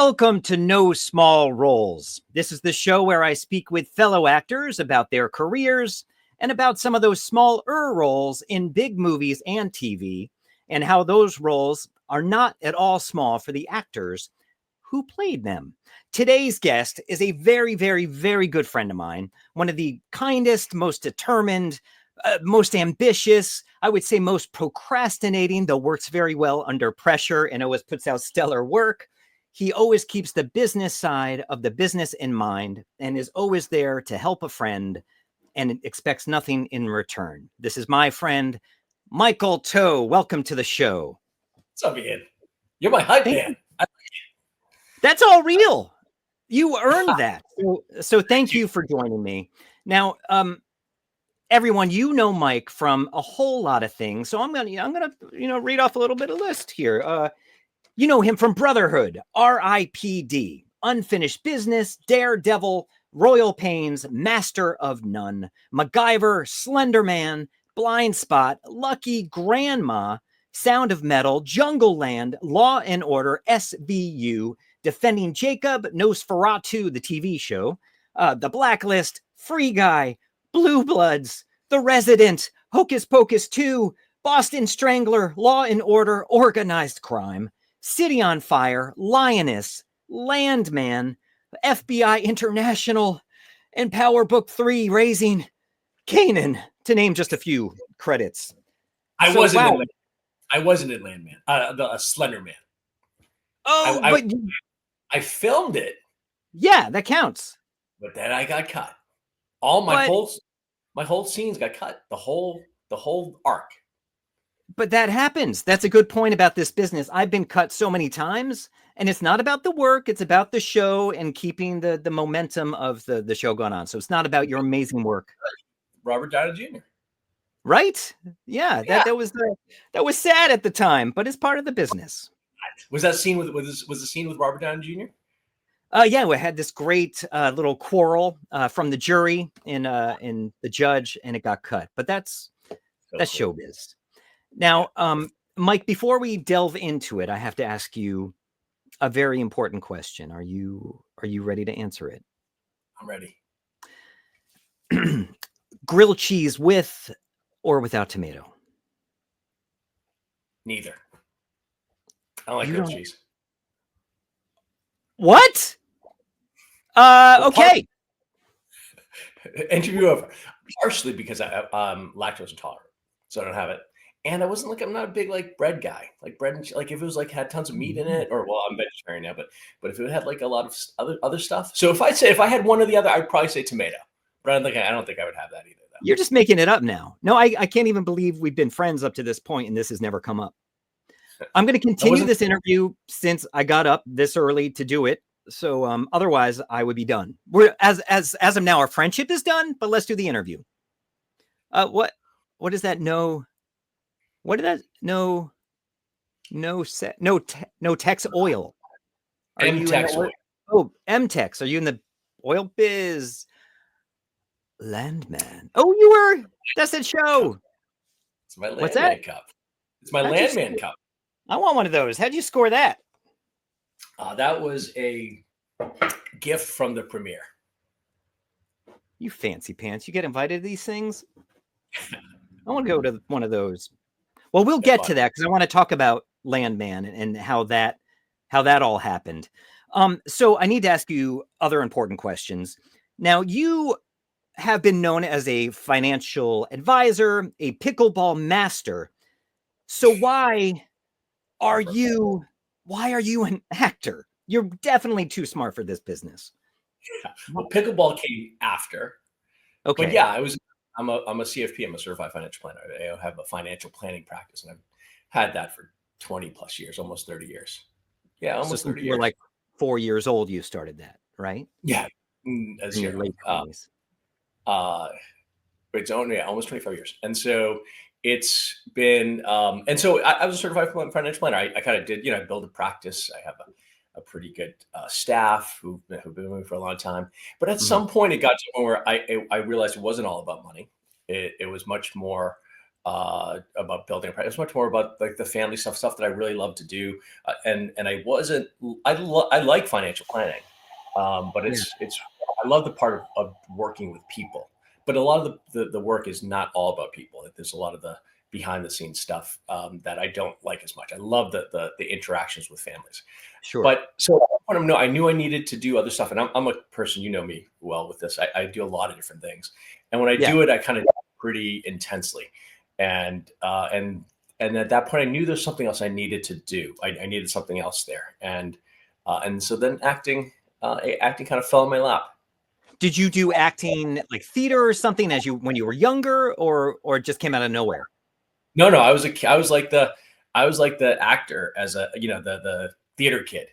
Welcome to No Small Roles. This is the show where I speak with fellow actors about their careers and about some of those smaller roles in big movies and TV, and how those roles are not at all small for the actors who played them. Today's guest is a very, very, very good friend of mine, one of the kindest, most determined, most ambitious, I would say most procrastinating, though works very well under pressure and always puts out stellar work. He always keeps the business side of the business in mind and is always there to help a friend and expects nothing in return. This is my friend, Michael Toe. Welcome to the show. What's up, Ian? You're my hype man. That's all real. You earned that. So thank you for joining me. Now, everyone, you know Mike from a whole lot of things. So I'm gonna read off a little bit of list here. You know him from Brotherhood, R.I.P.D, Unfinished Business, Daredevil, Royal Pains, Master of None, MacGyver, Slender Man, Blind Spot, Lucky, Grandma, Sound of Metal, Jungle Land, Law and Order, SVU, Defending Jacob, Nosferatu, the TV show, The Blacklist, Free Guy, Blue Bloods, The Resident, Hocus Pocus 2, Boston Strangler, Law and Order, Organized Crime, City on Fire, Lioness, Landman, FBI International, and Power Book 3, Raising Canaan, to name just a few credits. I wasn't in Landman, the Slender Man. Oh, I filmed it. Yeah, that counts. But then I got cut. All my whole scenes got cut. The whole arc. But that happens. That's a good point about this business. I've been cut so many times, and it's not about the work. It's about the show and keeping the momentum of the show going on. So it's not about your amazing work. Robert Downey Jr. Right? Yeah. That was sad at the time, but it's part of the business. Was that scene was the scene with Robert Downey Jr.? Yeah, we had this great little quarrel from the jury and the judge, and it got cut. But that's showbiz. Now, Mike, before we delve into it, I have to ask you a very important question. Are you ready to answer it? I'm ready. Grilled cheese with or without tomato? Neither. I don't like grilled cheese. What? Okay. Interview over. Partially because I'm lactose intolerant, so I don't have it. And I'm not a big bread guy. Like bread and if it was had tons of meat in it, or I'm vegetarian now, but if it had a lot of other stuff. So if I had one or the other, I'd probably say tomato. But I don't think I would have that either, though. You're just making it up now. No, I can't even believe we've been friends up to this point and this has never come up. I'm going to continue this interview since I got up this early to do it. So otherwise I would be done. We're as of now, our friendship is done, but let's do the interview. What is that? No. What did that? No Tex oil. M-Tex oil. Oh, M-Tex. Are you in the oil biz? Landman. Oh, you were. That's that show. It's my Landman cup. It's my Landman cup. I want one of those. How'd you score that? That was a gift from the premiere. You fancy pants. You get invited to these things? I want to go to one of those. Well, we'll get to that because I want to talk about Landman and how that all happened. So I need to ask you other important questions. Now, you have been known as a financial advisor, a pickleball master. So why are you an actor? You're definitely too smart for this business. Yeah. Well, pickleball came after. Okay. But yeah, I'm a CFP. I'm a certified financial planner. I have a financial planning practice, and I've had that for 20 plus years, almost 30 years. Yeah, almost 30 years. You were 4 years old. You started that, right? Yeah, as your late 20s. It's only almost 25 years, and so it's been. And so I was a certified financial planner. I kind of did, build a practice. I have a pretty good staff who've been with me for a long time. But at some point, it got to a point where I realized it wasn't all about money. It was much more about building a practice. It was much more about like the family stuff that I really love to do. And I wasn't, I like financial planning, but Yeah. I love the part of working with people. But a lot of the work is not all about people. Like, there's a lot of the behind the scenes stuff that I don't like as much. I love the interactions with families. Sure. But so I knew I needed to do other stuff. And I'm a person, you know me well with this. I do a lot of different things. And when I Yeah. do it, I kind of do it pretty intensely. And at that point, I knew there's something else I needed to do. I needed something else there. And so then acting kind of fell in my lap. Did you do acting like theater or something when you were younger, or it just came out of nowhere? No, I was I was like the actor as a, the theater kid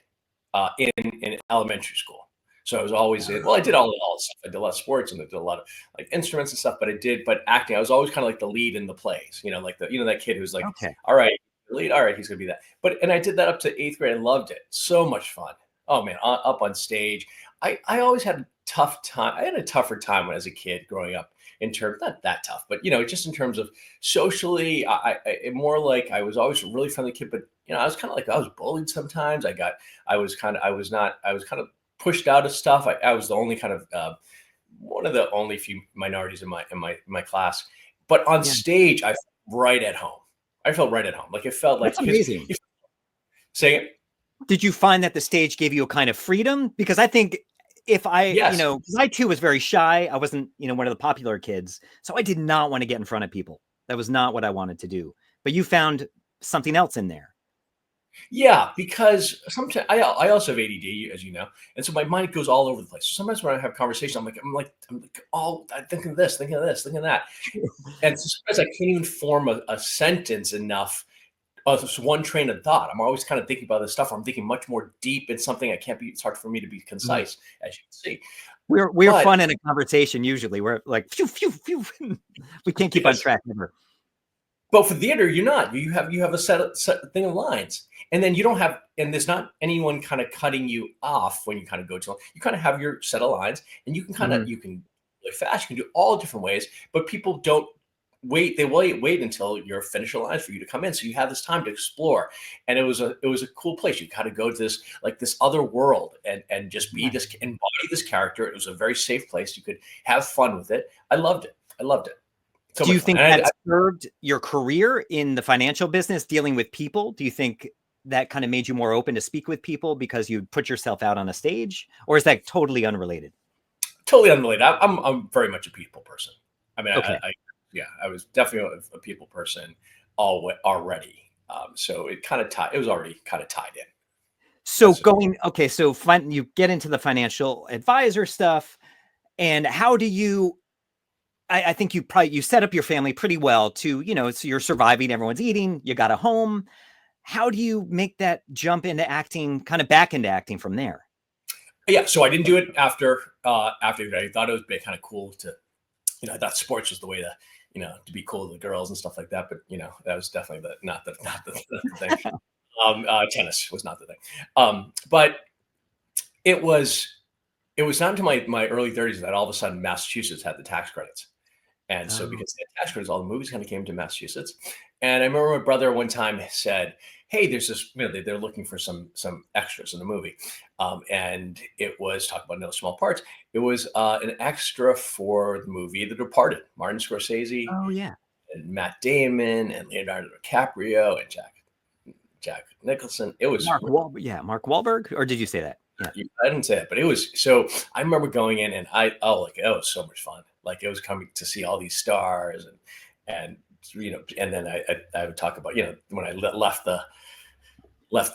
in elementary school. So I was always I did all the stuff. I did a lot of sports and I did a lot of like instruments and stuff, but acting, I was always kind of like the lead in the plays, like that kid who's like, Okay. all right, the lead, all right, he's gonna be that. And I did that up to 8th grade. I loved it. So much fun. Oh man, up on stage. I always had a tough time. I had a tougher time when I was a kid growing up, in terms, not that tough, but just in terms of socially, more like I was always a really friendly kid, but I was kind of like, I was bullied sometimes. I was kind of pushed out of stuff. I was the only kind of one of the only few minorities in my class, but on Yeah. stage, I felt right at home. I felt right at home. Like, it felt like, That's amazing. say it. Did you find that the stage gave you a kind of freedom? Because I think if Yes. because I too was very shy. I wasn't, one of the popular kids. So I did not want to get in front of people. That was not what I wanted to do. But you found something else in there. Yeah, because sometimes I also have ADD, as you know, and so my mind goes all over the place. So sometimes when I have conversations, I'm like, oh, I'm thinking of this, thinking of this, thinking of that, and so sometimes I can't even form a sentence enough of this one train of thought. I'm always kind of thinking about this stuff. I'm thinking much more deep in something. It's hard for me to be Mhm. concise, as you can see. We're But fun in a conversation usually. We're like, phew, phew, phew. We can't keep on yes, track ever. but for theater, you're not. You have a set thing of lines, and then you don't have, and there's not anyone kind of cutting you off when you kind of go to. You kind of have your set of lines, and Mhm. you can really fast. You can do all different ways, but people don't wait. They wait until you're finished your lines for you to come in, so you have this time to explore. And it was a cool place. You kind of go to this other world and just be Yeah. this, embody this character. It was a very safe place. You could have fun with it. I loved it. I loved it. So Do much you fun. think that served your career in the financial business, dealing with people? Do you think that kind of made you more open to speak with people because you put yourself out on a stage, or is that totally unrelated? Totally unrelated. I'm very much a people person. I mean, Okay. yeah, I was definitely a people person already. So it was already kind of tied in. So So, you get into the financial advisor stuff, and how do you? I think you set up your family pretty well to, so you're surviving, everyone's eating, you got a home. How do you make that jump into acting, kind of back into acting from there? yeah, so I didn't do it after that. I thought it was kind of cool to, I thought sports was the way to, to be cool with the girls and stuff like that. But that was definitely not the thing. Tennis was not the thing. But it was it was not until my early 30s that all of a sudden Massachusetts had the tax credits. And so Oh, because they had tax credits, all the movies kind of came to Massachusetts. And I remember my brother one time said, "Hey, there's this, they're looking for some extras in the movie." And it was, talk about no small parts. It was an extra for the movie The Departed, Martin Scorsese oh yeah. and Matt Damon and Leonardo DiCaprio and Jack Nicholson. It was, Mark Wahlberg, or did you say that? Yeah. I didn't say that, but it was, so I remember going in and it was so much fun. Like, it was coming to see all these stars and and then I would talk about, when I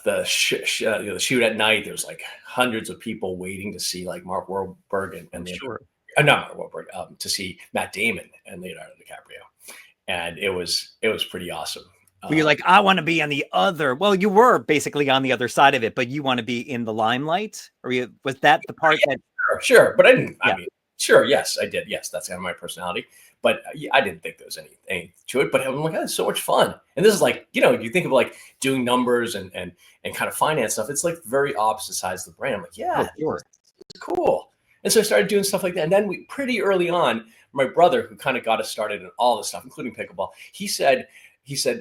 the shoot at night, there was like hundreds of people waiting to see like Mark Wahlberg I'm and sure. not Mark Wahlberg, to see Matt Damon and Leonardo DiCaprio. And it was pretty awesome. Well, you're like, I want to be on the other. Well, you were basically on the other side of it, but you want to be in the limelight. Was that the part that? Sure, but I didn't. Yeah. I mean, sure, yes, I did. Yes, that's kind of my personality. But I didn't think there was anything to it. But I'm like, oh, it's so much fun. And this is like, you think of like doing numbers and kind of finance stuff. It's like very opposite sides of the brain. I'm like, yeah, Oh, sure. it's cool. And so I started doing stuff like that. And then pretty early on, my brother, who kind of got us started in all this stuff, including pickleball, he said,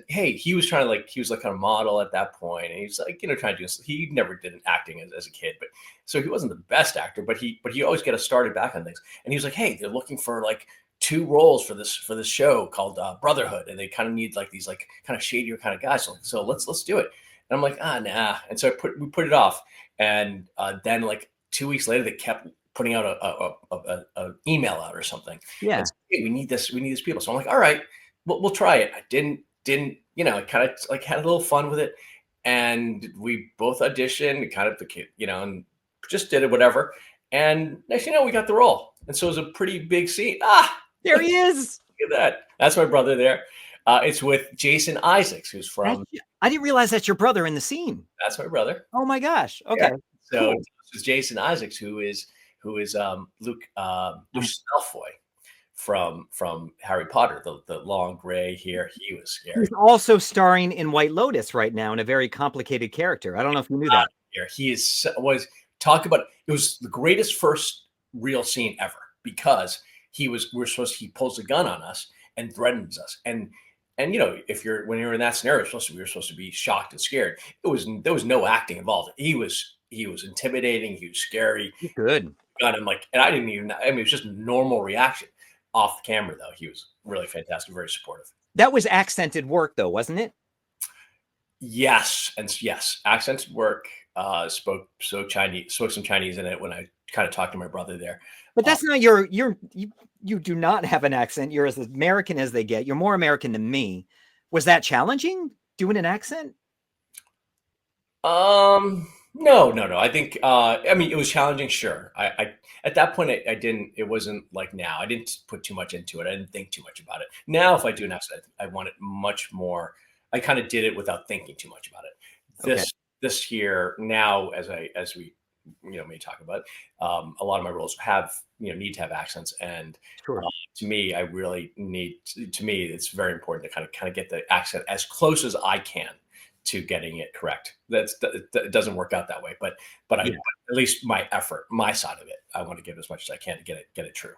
hey, he was trying to he was like a model at that point, and he's like, trying to do this. He never did acting as a kid, but so he wasn't the best actor, but he always get us started back on things. And he was like, hey, they're looking for like 2 roles for this show called Brotherhood, and they kind of need like these like kind of shadier kind of guys. So let's do it. And I'm like, nah. And so we put it off, and then like 2 weeks later, they kept putting out a email out or something. Yeah. And said, hey, we need these people. So I'm like, all right, we'll try it. I didn't, I kind of like had a little fun with it, and we both auditioned, kind of the kid, and just did it, whatever. And next thing you know, we got the role. And so it was a pretty big scene. There he is. Look at that. That's my brother there. It's with Jason Isaacs, who's from. I didn't realize that's your brother in the scene. That's my brother. Oh my gosh. Okay. Yeah. So cool. It's Jason Isaacs, who is Luke Malfoy from Harry Potter, the long gray hair. He was scary. He's also starring in White Lotus right now in a very complicated character. I don't know if you knew that. He talk about it. It was the greatest first real scene ever, because he pulls a gun on us and threatens us. And when you're in that scenario, we were supposed to be shocked and scared. There was no acting involved. He was intimidating. He was scary. Good. God, I'm like, and I didn't even. I mean, it was just normal reaction off the camera, though. He was really fantastic, very supportive. That was accented work, though, wasn't it? Yes, accented work. Spoke some Chinese in it when I kind of talked to my brother there. But that's not you do not have an accent. You're as American as they get. You're more American than me. Was that challenging, doing an accent? No. I think, it was challenging. Sure. I at that point, I didn't, it wasn't like now. I didn't put too much into it. I didn't think too much about it. Now, if I do an accent, I want it much more. I kind of did it without thinking too much about it. This here now, as we may talk about, a lot of my roles need to have accents, and sure. To me, I really need. To me, it's very important to kind of get the accent as close as I can to getting it correct. It doesn't work out that way, but at least my effort, my side of it, I want to give as much as I can to get it true.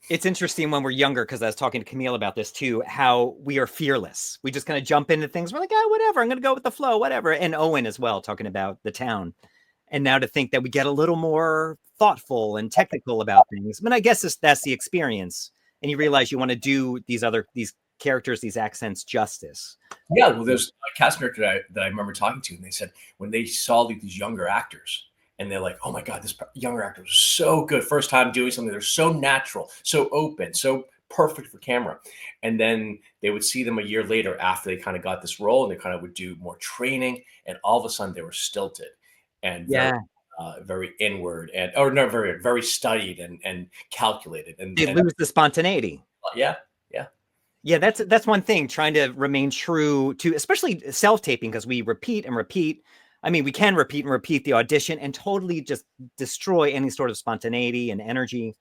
It's interesting when we're younger, because I was talking to Camille about this too, how we are fearless. We just kind of jump into things. We're like, whatever, I'm going to go with the flow, whatever. And Owen as well, talking about The Town. And now to think that we get a little more thoughtful and technical about things. I mean, I guess that's the experience. And you realize you want to do these characters, these accents justice. Yeah, well, there's a cast director that I remember talking to, and they said when they saw these younger actors, and they're like, oh my God, this younger actor was so good. First time doing something. They're so natural, so open, so perfect for camera. And then they would see them a year later after they kind of got this role, and they kind of would do more training. And all of a sudden they were stilted and very inward very studied and calculated. And they lose the spontaneity. Yeah. Yeah, that's one thing, trying to remain true to, especially self-taping, because we repeat and repeat. I mean, we can repeat and repeat the audition and totally just destroy any sort of spontaneity and energy.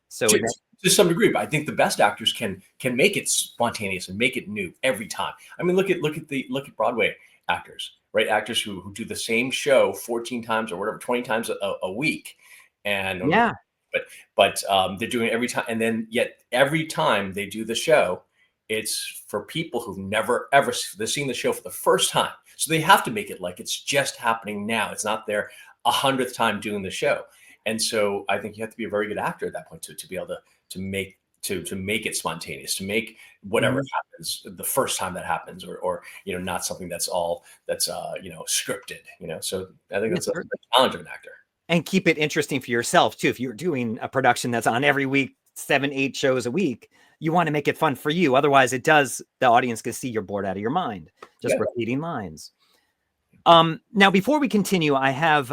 So to some degree, but I think the best actors can make it spontaneous and make it new every time. I mean, look at Broadway actors, right? Actors who do the same show 14 times or whatever, 20 times a week, and but they're doing it every time, and then yet every time they do the show, it's for people who've never ever seen the show for the first time. So they have to make it like it's just happening now. It's not their 100th time doing the show. And so I think you have to be a very good actor at that point to be able to make it spontaneous, to make whatever happens the first time that happens, or not something that's scripted. So I think that's a challenge of an actor. And keep it interesting for yourself too. If you're doing a production that's on every week, 7-8 shows a week, you want to make it fun for you. Otherwise, the audience can see you're bored out of your mind, just repeating lines. Now, before we continue, I have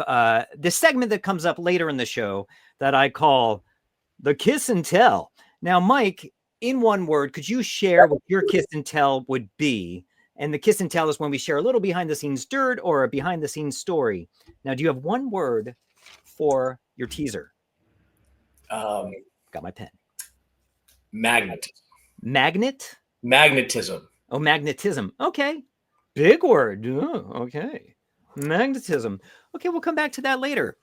this segment that comes up later in the show that I call the kiss and tell. Now, Mike, in one word, could you share what your kiss and tell would be? And the kiss and tell is when we share a little behind the scenes dirt or a behind the scenes story. Now, do you have one word for your teaser? Got my pen. Magnetism. Oh, magnetism. Okay. Big word. Oh, okay. Magnetism. Okay, we'll come back to that later.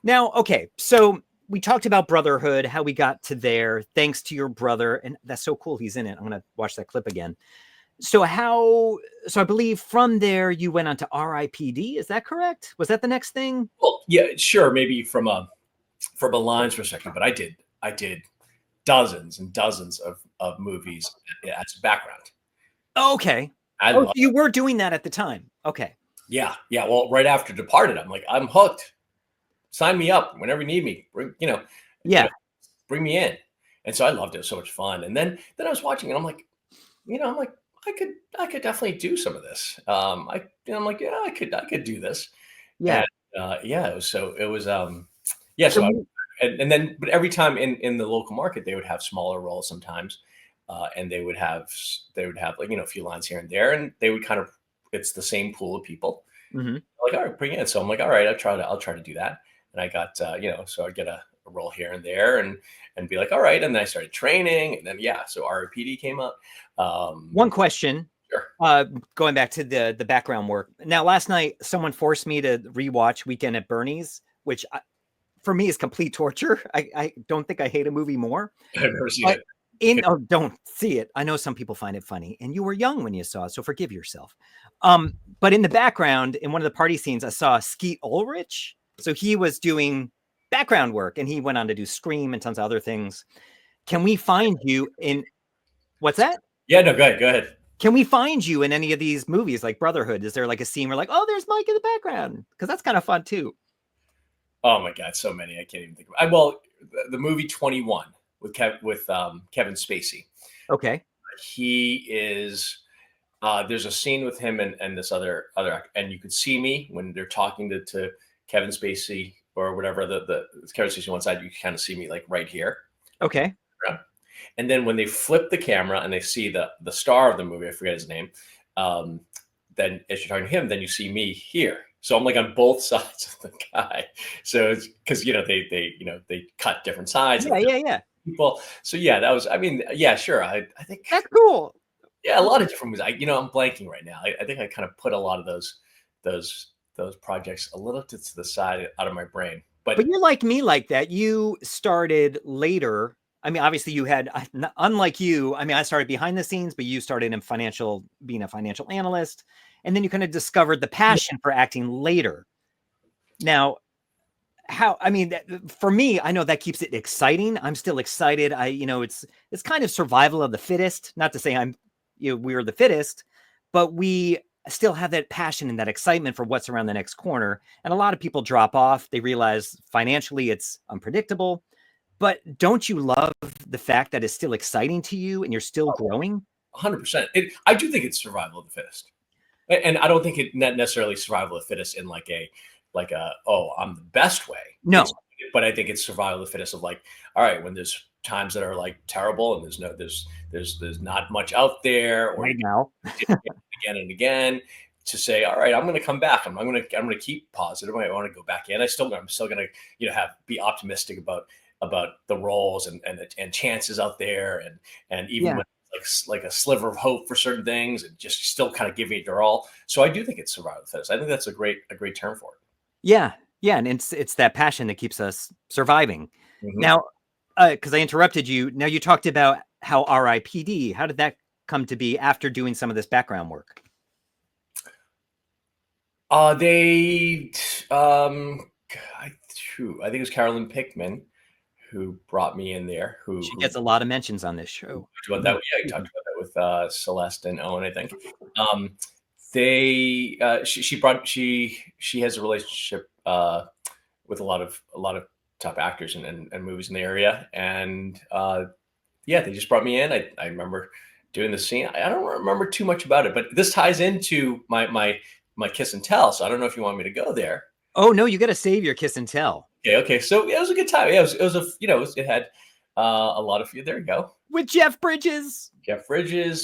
Now, okay, so we talked about brotherhood, how we got to there, thanks to your brother. And that's so cool. He's in it. I'm going to watch that clip again. So I believe from there you went on to R.I.P.D. Is that correct? Was that the next thing? Well, yeah, sure. Maybe from a lines perspective, but I did dozens and dozens of movies as a background. Okay. So you were doing that at the time. Okay. Yeah. Well, right after Departed, I'm like, I'm hooked. Sign me up whenever you need me. Bring me in. And so I loved it. It was so much fun. And then I was watching and I'm like, I could definitely do some of this. I'm like, yeah, I could do this. Yeah. And, and then, but every time in the local market, they would have smaller roles sometimes. And they would have like, a few lines here and there, and they would kind of, it's the same pool of people. Mm-hmm. Like, all right, bring it in. So I'm like, all right, I'll try to do that. And I got, so I'd get a role here and there and be like, all right. And then I started training, and then, so R.I.P.D. came up. One question. Sure. Going back to the background work. Now, last night, someone forced me to rewatch Weekend at Bernie's, which for me is complete torture. I don't think I hate a movie more. I've never seen it. Don't see it. I know some people find it funny, and you were young when you saw it, so forgive yourself. But in the background, in one of the party scenes, I saw Skeet Ulrich. So he was doing background work, and he went on to do Scream and tons of other things. Can we find you in what's that? Yeah, no, go ahead. Can we find you in any of these movies like Brotherhood? Is there like a scene where like, oh, there's Mike in the background? Because that's kind of fun too. Oh my God, so many I can't even think of. Well, the movie 21 with Kevin Spacey. Okay. He is. There's a scene with him and this other actor, and you could see me when they're talking to Kevin Spacey or whatever. The Kevin Spacey on one side, you can kind of see me like right here. Okay. And then when they flip the camera and they see the star of the movie, I forget his name, then as you're talking to him, then you see me here. So I'm like on both sides of the guy. So it's because they cut different sides. Yeah. People. So yeah, that was. I mean, yeah, sure. I think that's cool. Yeah, a lot of different movies. I'm blanking right now. I think I kind of put a lot of those projects a little to the side out of my brain. But you're like me like that. You started later. I mean, obviously you had, unlike you, I mean, I started behind the scenes, but you started in being a financial analyst. And then you kind of discovered the passion for acting later. Now, for me, I know that keeps it exciting. I'm still excited. It's kind of survival of the fittest. Not to say we're the fittest, but we still have that passion and that excitement for what's around the next corner. And a lot of people drop off. They realize financially it's unpredictable. But don't you love the fact that it's still exciting to you and you're still growing? 100%. I do think it's survival of the fittest. And I don't think it necessarily survival of the fittest in like a I'm the best way. No. But I think it's survival of the fittest of like, all right, when there's times that are like terrible and there's not much out there, or right now again and again, to say, all right, I'm going to come back. I'm going to keep positive. I want to go back in. I'm still going to be optimistic about the roles and chances out there, and even when like a sliver of hope for certain things, and just still kind of giving it your all. So I do think it's survival of the fittest. I think that's a great term for it. Yeah, and it's that passion that keeps us surviving. Mm-hmm. Now, because I interrupted you. Now you talked about how R.I.P.D. How did that come to be after doing some of this background work? I think it was Carolyn Pickman who brought me in there. She gets a lot of mentions on this show. About that, you talked about that with Celeste and Owen, I think. She has a relationship with a lot of top actors and movies in the area, and they just brought me in. I remember doing the scene. I don't remember too much about it, but this ties into my kiss and tell. So I don't know if you want me to go there. Oh no, you got to save your kiss and tell. Okay. So it was a good time. Yeah, it had a lot of, there you go. With Jeff Bridges,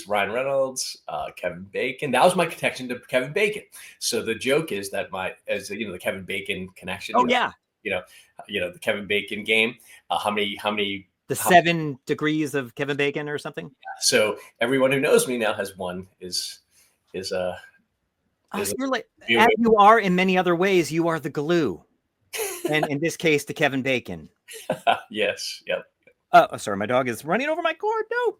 Ryan Reynolds, Kevin Bacon. That was my connection to Kevin Bacon. So the joke is that the Kevin Bacon connection. Oh yeah. The Kevin Bacon game. How many? The 7 degrees of Kevin Bacon or something. Yeah. So everyone who knows me now has one you're like, as you are in many other ways, you are the glue. And in this case, to Kevin Bacon. Yes. Yep. Oh, sorry, my dog is running over my cord. No.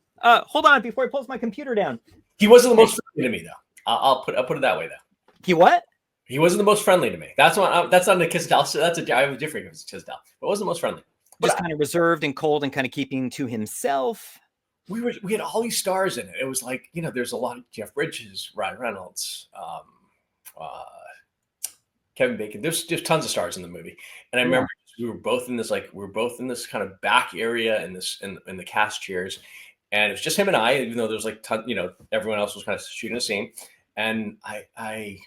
Hold on before he pulls my computer down. He wasn't the most friendly to me, though. I'll put it that way, though. He what? He wasn't the most friendly to me. That's not a kiss and tell. That's I was different. It was a kiss and tell. But it wasn't the most friendly. Just kind of reserved and cold and kind of keeping to himself. We had all these stars in it. It was like, there's a lot of Jeff Bridges, Ryan Reynolds, Kevin Bacon. There's just tons of stars in the movie. And I remember we were both in this kind of back area in the cast chairs. And it was just him and I, even though there was like everyone else was kind of shooting a scene. And I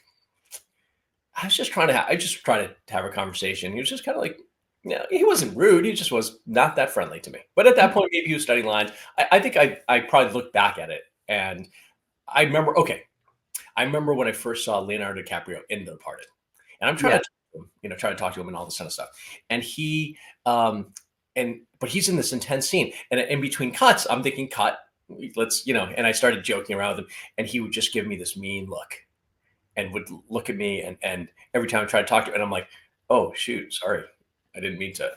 was just trying to have a conversation. He was just kind of like, he wasn't rude. He just was not that friendly to me. But at that point, maybe he was studying lines. I think I probably looked back at it, and I remember when I first saw Leonardo DiCaprio in The Departed, and I'm trying to talk to him and all this kind of stuff. And but he's in this intense scene, and in between cuts, I'm thinking, cut, let's, and I started joking around with him, and he would just give me this mean look, and would look at me, and every time I tried to talk to him, and I'm like, oh shoot, sorry, I didn't mean to.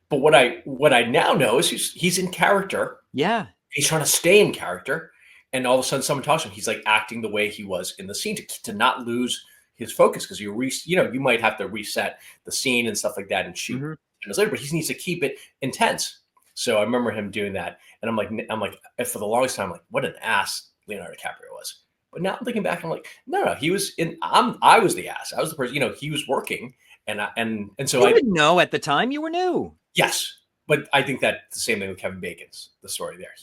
But what I now know is he's in character. Yeah, he's trying to stay in character, and all of a sudden someone talks to him. He's like acting the way he was in the scene to not lose his focus, because you might have to reset the scene and stuff like that and shoot minutes later, but he needs to keep it intense. So I remember him doing that, and I'm like, for the longest time, I'm like, what an ass Leonardo DiCaprio was. But now I'm thinking back, I'm like, no, he was in. I was the ass. I was the person. He was working, and so I didn't know at the time. You were new. Yes, but I think that's the same thing with Kevin Bacon's the story there.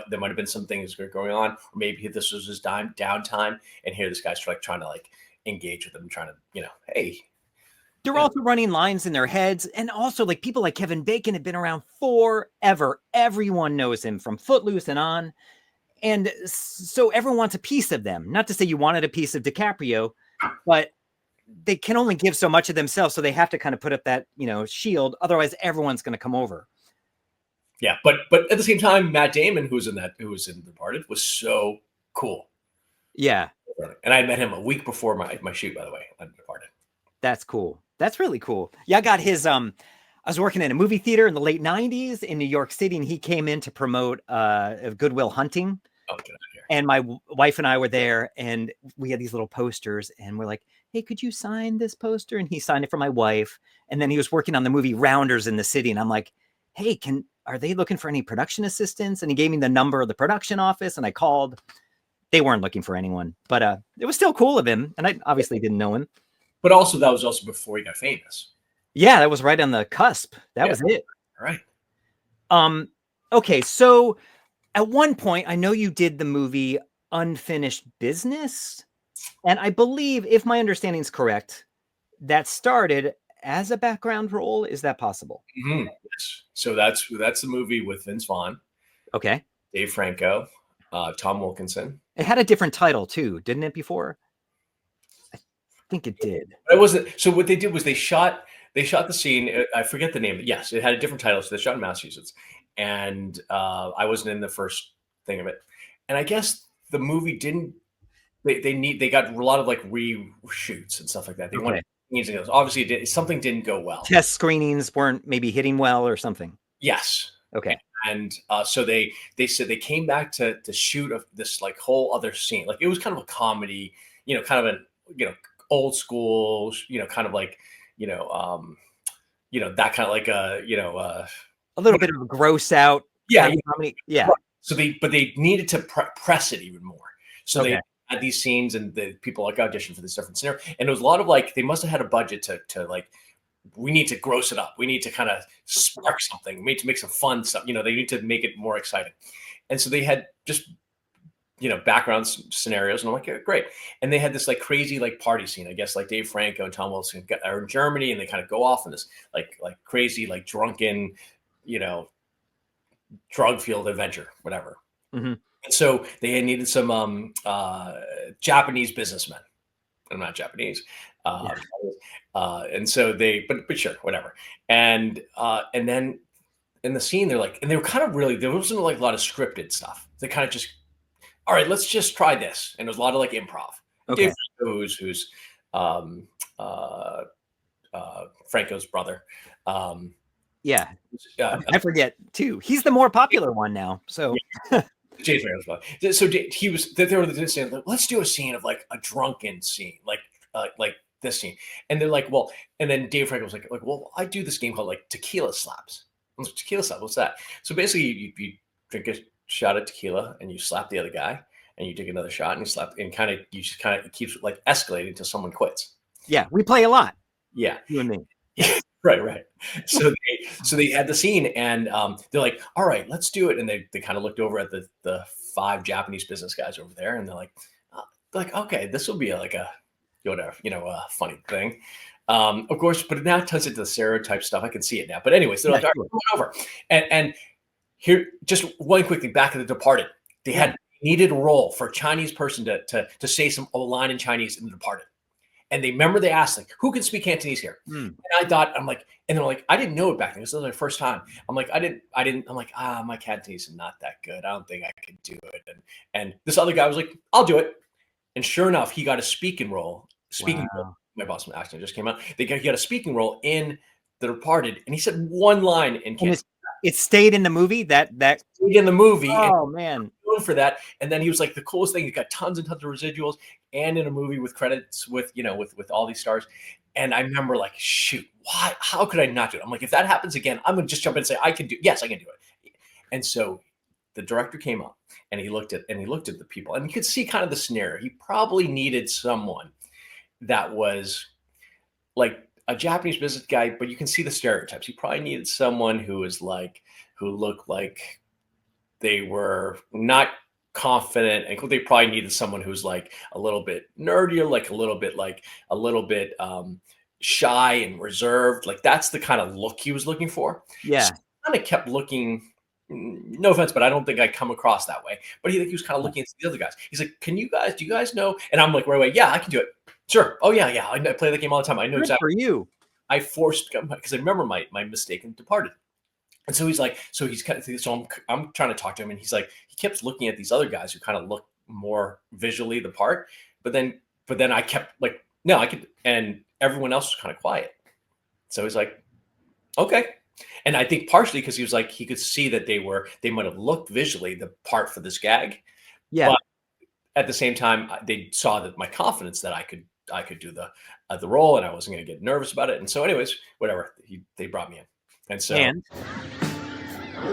There might have been some things going on, or maybe this was his downtime, and here this guy's trying to engage with him, trying to hey. They're also running lines in their heads, and also people like Kevin Bacon have been around forever. Everyone knows him from Footloose and on. And so everyone wants a piece of them. Not to say you wanted a piece of DiCaprio, but they can only give so much of themselves. So they have to kind of put up that, shield. Otherwise, everyone's going to come over. Yeah. But at the same time, Matt Damon, who was in The Departed, was so cool. Yeah. And I met him a week before my shoot, by the way, on The Departed. That's cool. That's really cool. Yeah. I got his, I was working in a movie theater in the late 90s in New York City, and he came in to promote Good Will Hunting. Oh, get out of here. And my wife and I were there, and we had these little posters, and we're like, hey, could you sign this poster? And he signed it for my wife. And then he was working on the movie Rounders in the City. And I'm like, hey, are they looking for any production assistants? And he gave me the number of the production office, and I called. They weren't looking for anyone, but it was still cool of him. And I obviously didn't know him. But also, that was also before he got famous. Yeah, that was right on the cusp. That was it. All right. Okay, so at one point, I know you did the movie Unfinished Business. And I believe, if my understanding is correct, that started as a background role. Is that possible? Mm-hmm. Yes. So that's the movie with Vince Vaughn. Okay. Dave Franco, Tom Wilkinson. It had a different title too, didn't it? Before, I think it did. It wasn't. So what they did was they shot the scene. I forget the name. Yes, it had a different title. So they shot in Massachusetts, and I wasn't in the first thing of it. And I guess the movie didn't. They got a lot of reshoots and stuff like that. They wanted obviously something didn't go well. Test screenings weren't maybe hitting well or something. Yes. Okay. And so they said they came back to shoot this whole other scene. It was kind of a comedy, kind of an old school, kind of that kind of a little bit of a gross out. Yeah. Comedy. Yeah. So they needed to press it even more. So they had these scenes, and the people auditioned for this different scenario, and it was a lot of they must have had a budget to we need to gross it up, we need to kind of spark something, we need to make some fun stuff, they need to make it more exciting. And so they had just background scenarios, and I'm like, yeah, great. And they had this crazy party scene, I guess, Dave Franco and Tom Wilson are in Germany, and they kind of go off on this crazy drunken drug field adventure, whatever. Mm-hmm. And so they had needed some Japanese businessmen. I'm not Japanese. And so but sure, whatever. And then in the scene, and they were kind of there wasn't a lot of scripted stuff. They kind of just, all right, let's just try this. And there was a lot of improv. Okay. Dave who's Franco's brother. Yeah, I forget too. He's the more popular one now. So James Franco's brother. So he was. They were saying, like, let's do a scene of like a drunken scene, like this scene. And they're like, well, and then Dave Franco was like, well, I do this game called like tequila slaps. I was like, tequila slap, what's that? So basically, you drink a shot of tequila and you slap the other guy, and you take another shot and you slap, and you just kind of it keeps like escalating until someone quits. Yeah, we play a lot. Yeah, you and me. Right. So they had the scene, and they're like, all right, let's do it. And they kind of looked over at the 5 Japanese business guys over there, and they're like, okay, this will be like a whatever, a funny thing. Of course, but it now turns into the stereotype stuff. I can see it now. But anyways, they're like, all right, come on over. And here, just one quick thing, back in The Departed, they needed a role for a Chinese person to say a line in Chinese in The Departed. And they asked, like, who can speak Cantonese here? And I thought, I'm like, and they're like, I didn't know it back then. This was my first time. I'm like, I didn't, I'm like, my Cantonese is not that good. I don't think I could do it. And this other guy was like, I'll do it. And sure enough, he got a speaking role. Role. My boss from acting just came out. He got a speaking role in The Departed, and he said one line in Cantonese. It stayed in the movie. That stayed in the movie. Oh man, for that. And then he was like the coolest thing. He got tons and tons of residuals, and in a movie with credits with all these stars. And I remember like, shoot, why? How could I not do it? I'm like, if that happens again, I'm gonna just jump in and say, I can do it. And so the director came up and he looked at the people, and you could see kind of the scenario. He probably needed someone that was like a Japanese business guy, but you can see the stereotypes. He probably needed someone who looked like they were not confident, and they probably needed someone who's like a little bit nerdier, like a little bit shy and reserved. Like that's the kind of look he was looking for. Yeah. So I kind of kept looking. No offense, but I don't think I come across that way. But he was kind of looking at the other guys. He's like, do you guys know? And I'm like, right away, yeah, I can do it. Sure. Oh yeah. I play the game all the time. I know exactly. For you. I forced, because I remember my mistake in Departed. And so he's like, so I'm trying to talk to him, and he's like, he kept looking at these other guys who kind of look more visually the part. But then I kept like, no, I could, and everyone else was kind of quiet. So he's like, okay. And I think partially because he was like, he could see that they might have looked visually the part for this gag. Yeah. But at the same time, they saw that my confidence that I could do the role, and I wasn't going to get nervous about it. And so anyways, whatever, they brought me in. And so,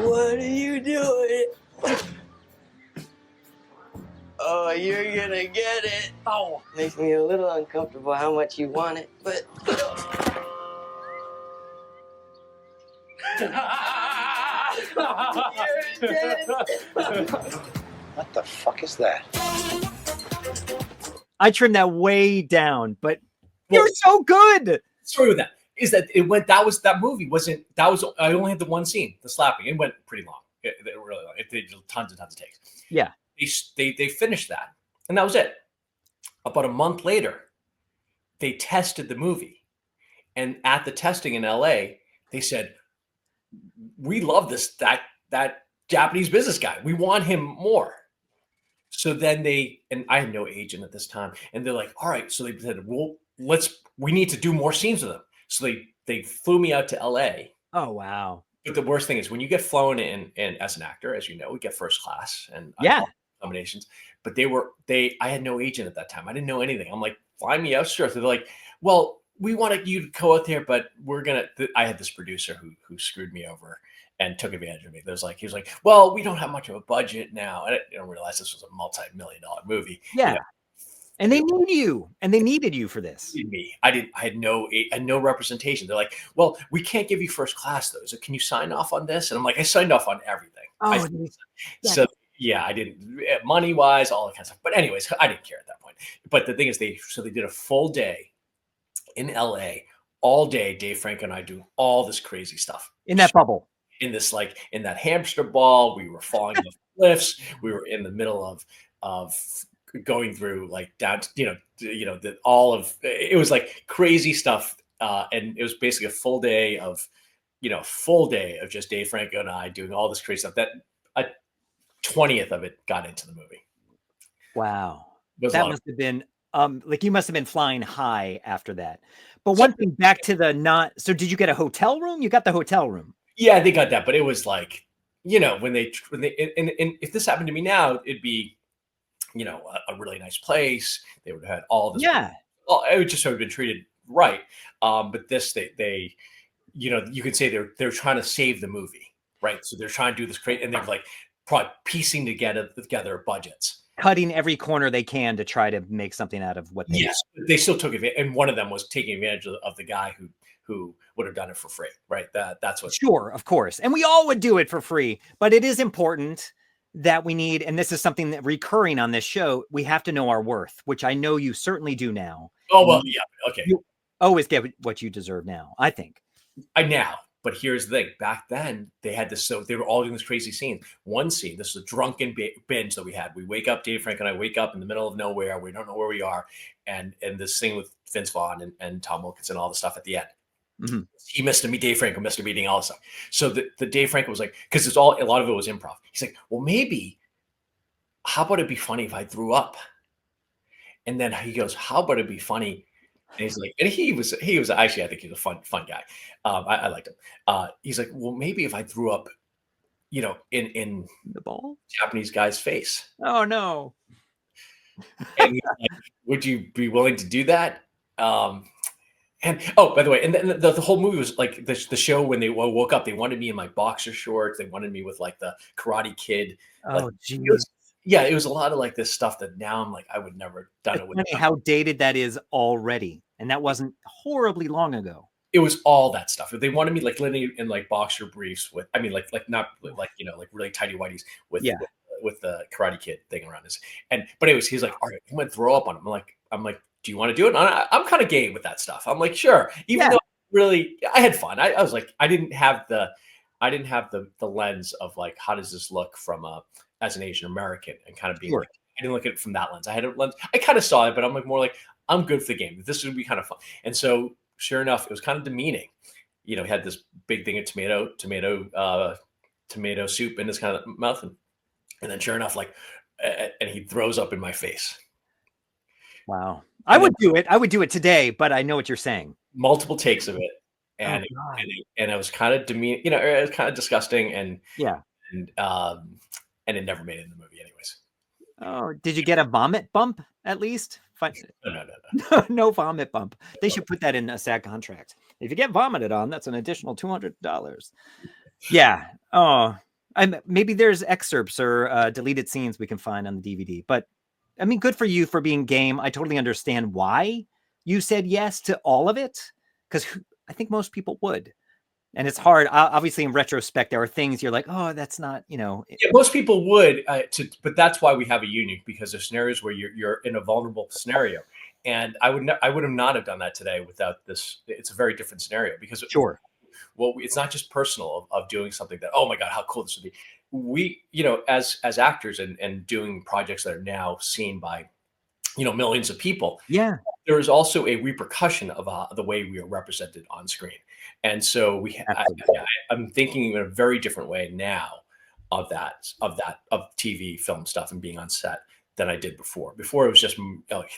what are you doing? Oh, you're gonna get it. Oh, makes me a little uncomfortable how much you want it, but. What the fuck is that? I trimmed that way down, but you're so good. Story with that is that that movie I only had the one scene, the slapping. It went pretty long. It really long. It did tons and tons of takes. Yeah. They finished that, and that was it. About a month later, they tested the movie, and at the testing in LA, they said, we love that Japanese business guy. We want him more. So then and I had no agent at this time, and they're like, all right. So they said, well, we need to do more scenes with him. So they flew me out to LA. Oh, wow. But the worst thing is when you get flown in as an actor, as you know, we get first class and accommodations. But I had no agent at that time. I didn't know anything. I'm like, fly me out, sure. So they're like, well, we wanted you to go out there, but I had this producer who screwed me over and took advantage of me. He was like, well, we don't have much of a budget now. And I didn't realize this was a multi-million-dollar movie. Yeah. And they need you, and they needed you for this. Me, I had no representation. They're like, well, we can't give you first class though. So can you sign off on this? And I'm like, I signed off on everything. Oh, so yeah, I didn't, money wise, all that kind of stuff. But anyways, I didn't care at that point. But the thing is, they did a full day in LA, all day. Dave Franco and I do all this crazy stuff in that bubble, in that hamster ball. We were falling off cliffs. We were in the middle of going through like down, it was like crazy stuff. And it was basically a full day of just Dave Franco and I doing all this crazy stuff. That a 20th of it got into the movie. Wow. That must have been Like you must have been flying high after that. But one thing back to the not. So did you get a hotel room? You got the hotel room. Yeah, they got that, but it was like, when they and if this happened to me now, it'd be, a really nice place. They would have had all this. Yeah. It would just have been treated right. But this, they you could say they're trying to save the movie, right? So they're trying to do this great, and they're like probably piecing together budgets, cutting every corner they can to try to make something out of what they. Yes, they still took advantage, and one of them was taking advantage of the guy who would have done it for free, right? That's what. Sure, of course, and we all would do it for free, but it is important that we need, and this is something that recurring on this show, we have to know our worth, which I know you certainly do now. Oh well, yeah, okay. You always get what you deserve now, I think. But here's the thing. Back then, they had this. So they were all doing this crazy scene. One scene, this is a drunken binge that we had. We wake up, Dave Frank and I wake up in the middle of nowhere. We don't know where we are, and this scene with Vince Vaughn and Tom Wilkinson, all the stuff at the end. Mm-hmm. He missed a meet. Dave Franco missed a meeting, all this stuff. So the Dave Franco was like, because a lot of it was improv. He's like, well, maybe, how about it be funny if I threw up? And then he goes, how about it be funny? And he's like, and he was actually, I think he's a fun guy. I liked him. He's like, well, maybe if I threw up, in the ball Japanese guy's face. Oh no. And he's like, would you be willing to do that? And by the way, and then the whole movie was like the show when they woke up, they wanted me in my boxer shorts. They wanted me with like the Karate Kid. Oh, geez. It was a lot of like this stuff that now I'm like, I would never have done it with. Funny how dated that is already. And that wasn't horribly long ago. It was all that stuff. They wanted me like living in like boxer briefs with, I mean, like not like, like really tidy whities with the Karate Kid thing around this. But anyways, he's like, all right, I'm going to throw up on him. I'm like, do you want to do it? And I'm kind of gay with that stuff. I'm like, sure. Even though really, I had fun. I was like, I didn't have the lens of like, how does this look from as an Asian American, and kind of being like, I didn't look at it from that lens. I had a lens. I kind of saw it, but I'm like more like, I'm good for the game. This would be kind of fun. And so sure enough, it was kind of demeaning. He had this big thing of tomato soup in his kind of mouth. And then sure enough, like, and he throws up in my face. Wow. I would do it. I would do it today, but I know what you're saying. Multiple takes of it. And and it was kind of demeaning, it was kind of disgusting, and and it never made it in the movie anyways. Oh, did you get a vomit bump at least? No. No vomit bump. They should put that in a SAG contract. If you get vomited on, that's an additional $200. Yeah. Oh, maybe there's excerpts or deleted scenes we can find on the DVD. But I mean, good for you for being game. I totally understand why you said yes to all of it, because I think most people would. And it's hard. Obviously, in retrospect, there are things you're like, oh, that's not, Yeah, most people would, but that's why we have a union, because there's scenarios where you're in a vulnerable scenario. And I would have not have done that today without this. It's a very different scenario, because it's not just personal of doing something that, oh my God, how cool this would be. We, as actors and doing projects that are now seen by, millions of people. Yeah. There is also a repercussion of the way we are represented on screen. And so I'm thinking in a very different way now of TV film stuff and being on set than I did before. Before it was just,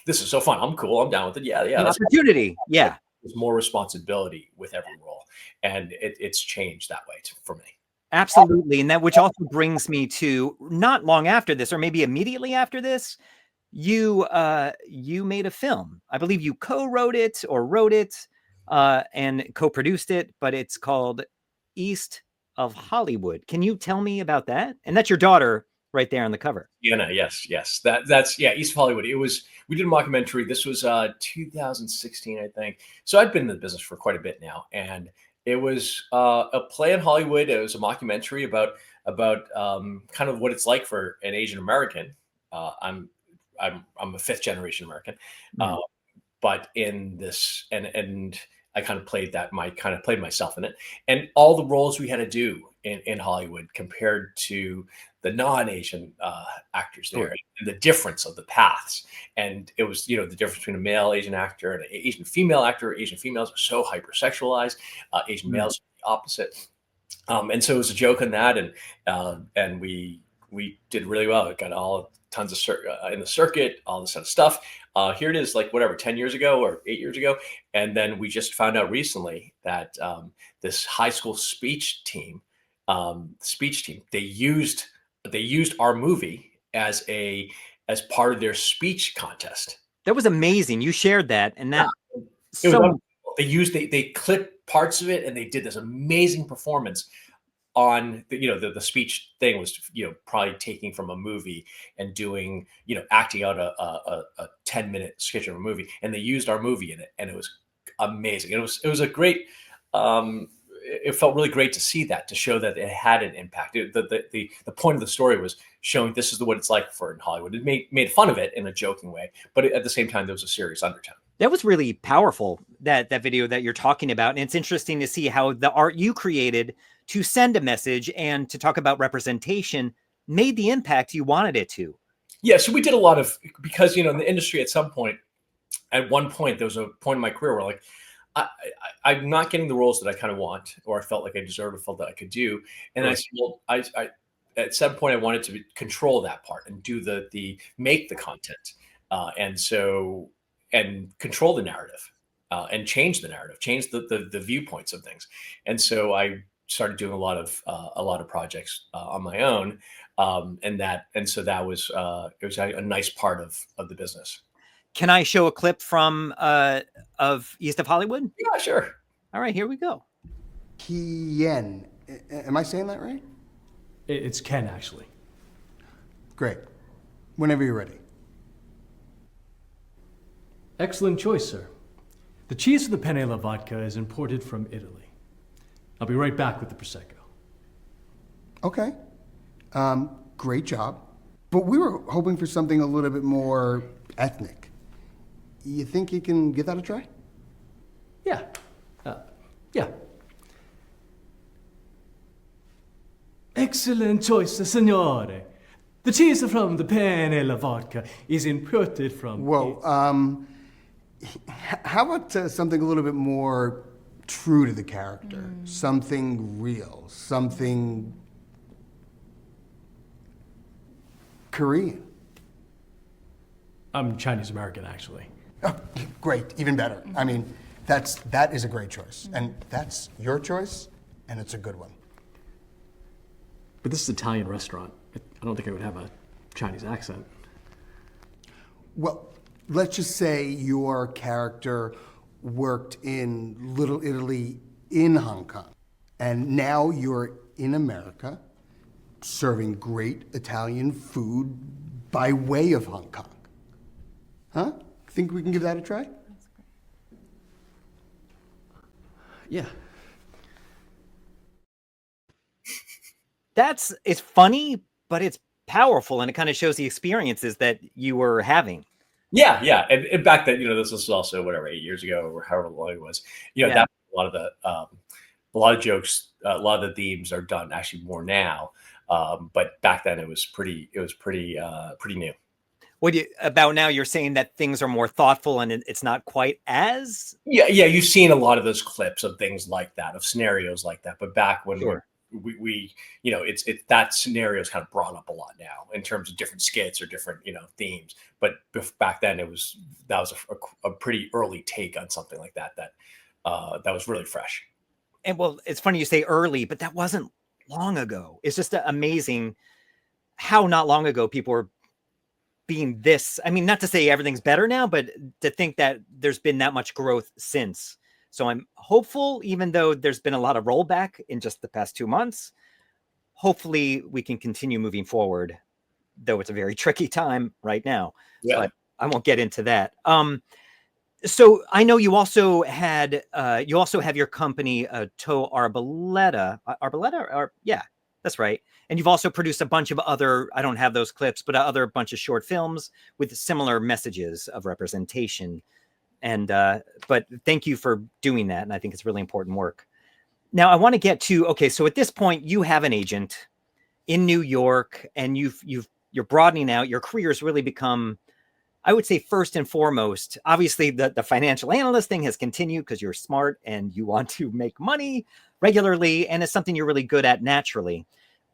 this is so fun. I'm cool. I'm down with it. Yeah. An opportunity. Yeah. There's more responsibility with every role. And it's changed that way for me. Absolutely. And that, which also brings me to not long after this, or maybe immediately after this, you made a film. I believe you co-wrote it or wrote it and co-produced it, but it's called East of Hollywood. Can you tell me about that? And that's your daughter right there on the cover. Yeah, yes. That's East of Hollywood. We did a mockumentary. This was 2016, I think. So I'd been in the business for quite a bit now, and it was a play in Hollywood. It was a mockumentary about kind of what it's like for an Asian American. I'm a fifth generation American, but in this, and I kind of played myself in it, and all the roles we had to do in Hollywood compared to the non-Asian actors there, and the difference of the paths. And it was, the difference between a male Asian actor and an Asian female actor. Asian females are so hypersexualized. Asian males are the opposite. And so it was a joke on that. And we we did really well. It got tons of in the circuit, all this kind of stuff. Here it is, like whatever, 10 years ago or 8 years ago. And then we just found out recently that this high school speech team, they used our movie as part of their speech contest. That was amazing. You shared that, and that it was they clipped parts of it, and they did this amazing performance on the speech thing was probably taking from a movie and doing acting out a 10-minute sketch of a movie, and they used our movie in it, and it was amazing. It was a great. It felt really great to see that, to show that it had an impact. The point of the story was showing this is what it's like for in Hollywood. It made fun of it in a joking way, but at the same time there was a serious undertone. That was really powerful, that video that you're talking about. And it's interesting to see how the art you created to send a message and to talk about representation made the impact you wanted it to. Yeah, so we did a lot of, because in the industry at one point there was a point in my career where like I'm not getting the roles that I kind of want, or I felt like I deserved, or felt that I could do. And right. I said, well, I at some point I wanted to control that part and do make the content, and control the narrative, and change the narrative, change the viewpoints of things. And so I started doing a lot of projects on my own, so that was it was a nice part of the business. Can I show a clip from of East of Hollywood? Yeah, sure. All right, here we go. Ken. Am I saying that right? It's Ken, actually. Great. Whenever you're ready. Excellent choice, sir. The cheese of the Penne alla vodka is imported from Italy. I'll be right back with the Prosecco. Okay. Great job. But we were hoping for something a little bit more ethnic. You think you can give that a try? Yeah. Yeah. Excellent choice, signore. The cheese from the Penne alla vodka is imported from... Whoa, how about something a little bit more true to the character? Something real, something Korean. I'm Chinese American, actually. Oh, great, even better. I mean, that is a great choice. And that's your choice, and it's a good one. But this is an Italian restaurant. I don't think I would have a Chinese accent. Well, let's just say your character worked in Little Italy in Hong Kong, and now you're in America serving great Italian food by way of Hong Kong. Huh? Think we can give that a try? Yeah. It's funny, but it's powerful, and it kind of shows the experiences that you were having. Yeah, yeah. And back then, this was also whatever, 8 years ago or however long it was. That a lot of jokes, a lot of the themes are done actually more now. But back then it was pretty new. About now, you're saying that things are more thoughtful and it's not quite as... Yeah, you've seen a lot of those clips of things like that, of scenarios like that. But back when we that scenario is kind of brought up a lot now in terms of different skits or different, themes. But back then that was a pretty early take on something like that was really fresh. And well, it's funny you say early, but that wasn't long ago. It's just amazing how not long ago people were being this. I mean, not to say everything's better now, but to think that there's been that much growth since. So I'm hopeful, even though there's been a lot of rollback in just the past 2 months, hopefully we can continue moving forward, though it's a very tricky time right now. Yeah. But I won't get into that. So I know you also have your company, To Arboleta. Yeah, that's right. And you've also produced a bunch of other, I don't have those clips, but other bunch of short films with similar messages of representation. And, but thank you for doing that. And I think it's really important work. Now I want to get to, okay, so at this point you have an agent in New York, and you're broadening out. Your career's really become, I would say, first and foremost, obviously the financial analyst thing has continued because you're smart and you want to make money regularly. And it's something you're really good at naturally.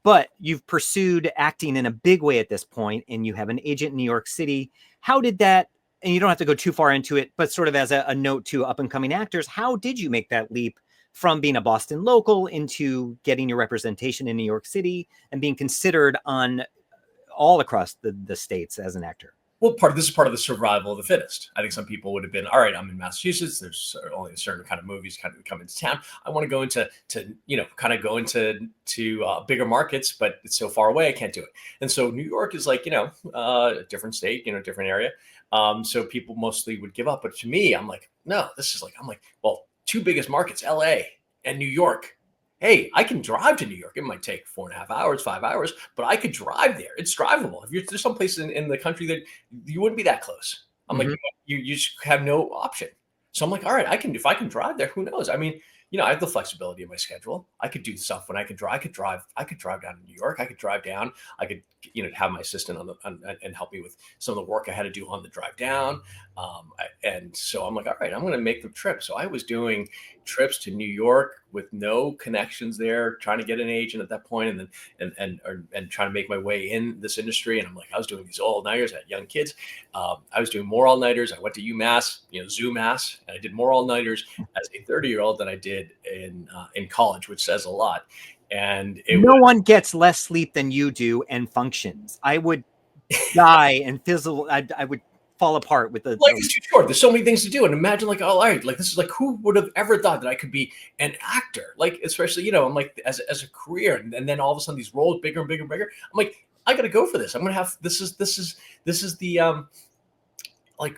but you've pursued acting in a big way at this point, and you have an agent in New York City. How did that, and you don't have to go too far into it, but sort of as a note to up and coming actors, how did you make that leap from being a Boston local into getting your representation in New York City and being considered on all across the states as an actor? Well, this is part of the survival of the fittest. I think some people would have been, all right, I'm in Massachusetts. There's only a certain kind of movies kind of come into town. I want to go into bigger markets, but it's so far away, I can't do it. And so New York is like, a different state, different area. So people mostly would give up. But to me, I'm like, no, well, two biggest markets, LA and New York. Hey, I can drive to New York. It might take 4.5 hours, 5 hours, but I could drive there. It's drivable. If there's some place in the country that you wouldn't be that close. I'm like, you just have no option. So I'm like, all right, if I can drive there, who knows? I mean, I have the flexibility in my schedule. I could do stuff when I could drive. I could drive down to New York. I could drive down. I could, have my assistant and help me with some of the work I had to do on the drive down. And so I'm like, all right, I'm going to make the trip. So I was doing trips to New York with no connections there, trying to get an agent at that point, and trying to make my way in this industry. And I'm like, I was doing these all-nighters. I had young kids. I was doing more all-nighters. I went to UMass, ZooMass, and I did more all-nighters as a 30-year-old than I did in college, which says a lot. And no one gets less sleep than you do and functions. I would die and fizzle. I would fall apart with the life is too short. There's so many things to do. And imagine like, all right, like this is like, who would have ever thought that I could be an actor? Like, especially, I'm like, as a career, and then all of a sudden these roles bigger and bigger and bigger. I'm like, I got to go for this. I'm going to have, this is the, like,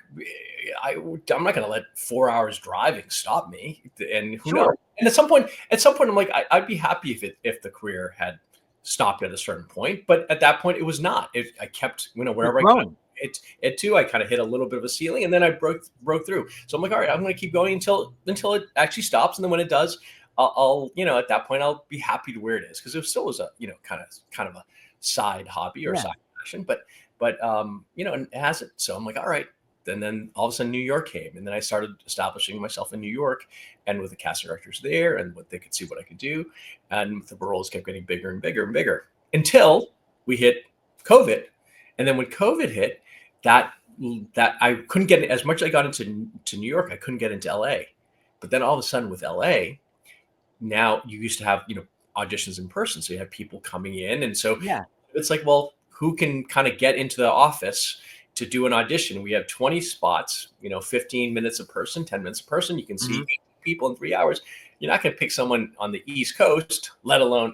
I'm not going to let 4 hours driving stop me. And who knows? And at some point, I'm like, I'd be happy if the career had stopped at a certain point. But at that point, it was not. I kept, wherever I got it too, I kind of hit a little bit of a ceiling, and then I broke through. So I'm like, all right, I'm going to keep going until it actually stops. And then when it does, I'll at that point, I'll be happy to where it is, because it still was a, kind of a side hobby or side passion, but and it hasn't. So I'm like, all right. And then all of a sudden New York came, and then I started establishing myself in New York, and with the cast directors there, and what they could see what I could do. And the roles kept getting bigger and bigger and bigger until we hit COVID. And then when COVID hit, that I couldn't get as much as I got into New York, I couldn't get into LA. But then all of a sudden with LA, now you used to have, auditions in person. So you have people coming in. And so it's like, well, who can kind of get into the office to do an audition? We have 20 spots, 15 minutes a person, 10 minutes a person. You can see 8 people in 3 hours. You're not going to pick someone on the East Coast, let alone,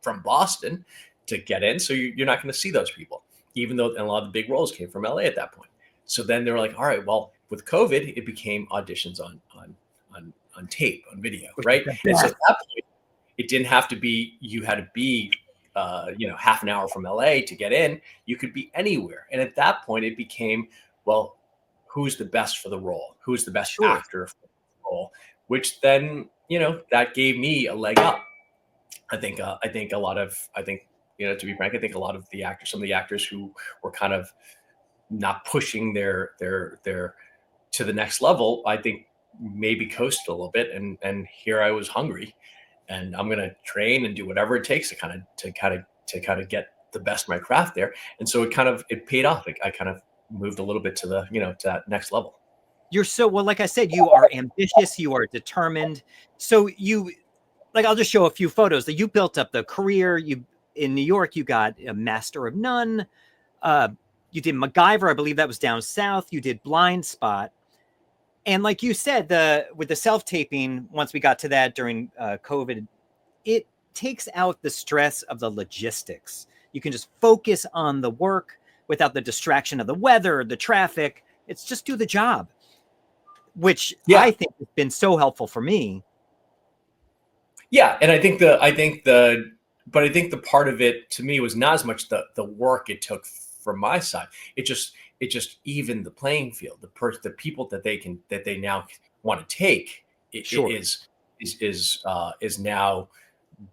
from Boston, to get in. So you're not going to see those people, even though a lot of the big roles came from LA at that point. So then they were like, all right, well, with COVID, it became auditions on tape, on video, right? And so at that point, it didn't have to be, you had to be half an hour from LA to get in. You could be anywhere. And at that point, it became, well, who's the best for the role? Who's the best actor for the role? Which then, that gave me a leg up. To be frank, I think a lot of the actors, some of the actors who were kind of not pushing their to the next level, I think maybe coasted a little bit. And here I was hungry, and I'm going to train and do whatever it takes to kind of get the best of my craft there. And so it paid off. I kind of moved a little bit to the, to that next level. You're so, well, like I said, you are ambitious, you are determined. So I'll just show a few photos that you built up the career. In New York, you got a Master of None. You did MacGyver. I believe that was down south. You did Blind Spot. And like you said, with the self-taping, once we got to that during COVID, it takes out the stress of the logistics. You can just focus on the work without the distraction of the weather, the traffic. It's just do the job, which I think has been so helpful for me. Yeah. And I think the part of it to me was not as much the work it took from my side. It just evened the playing field. The people that they now want to take is now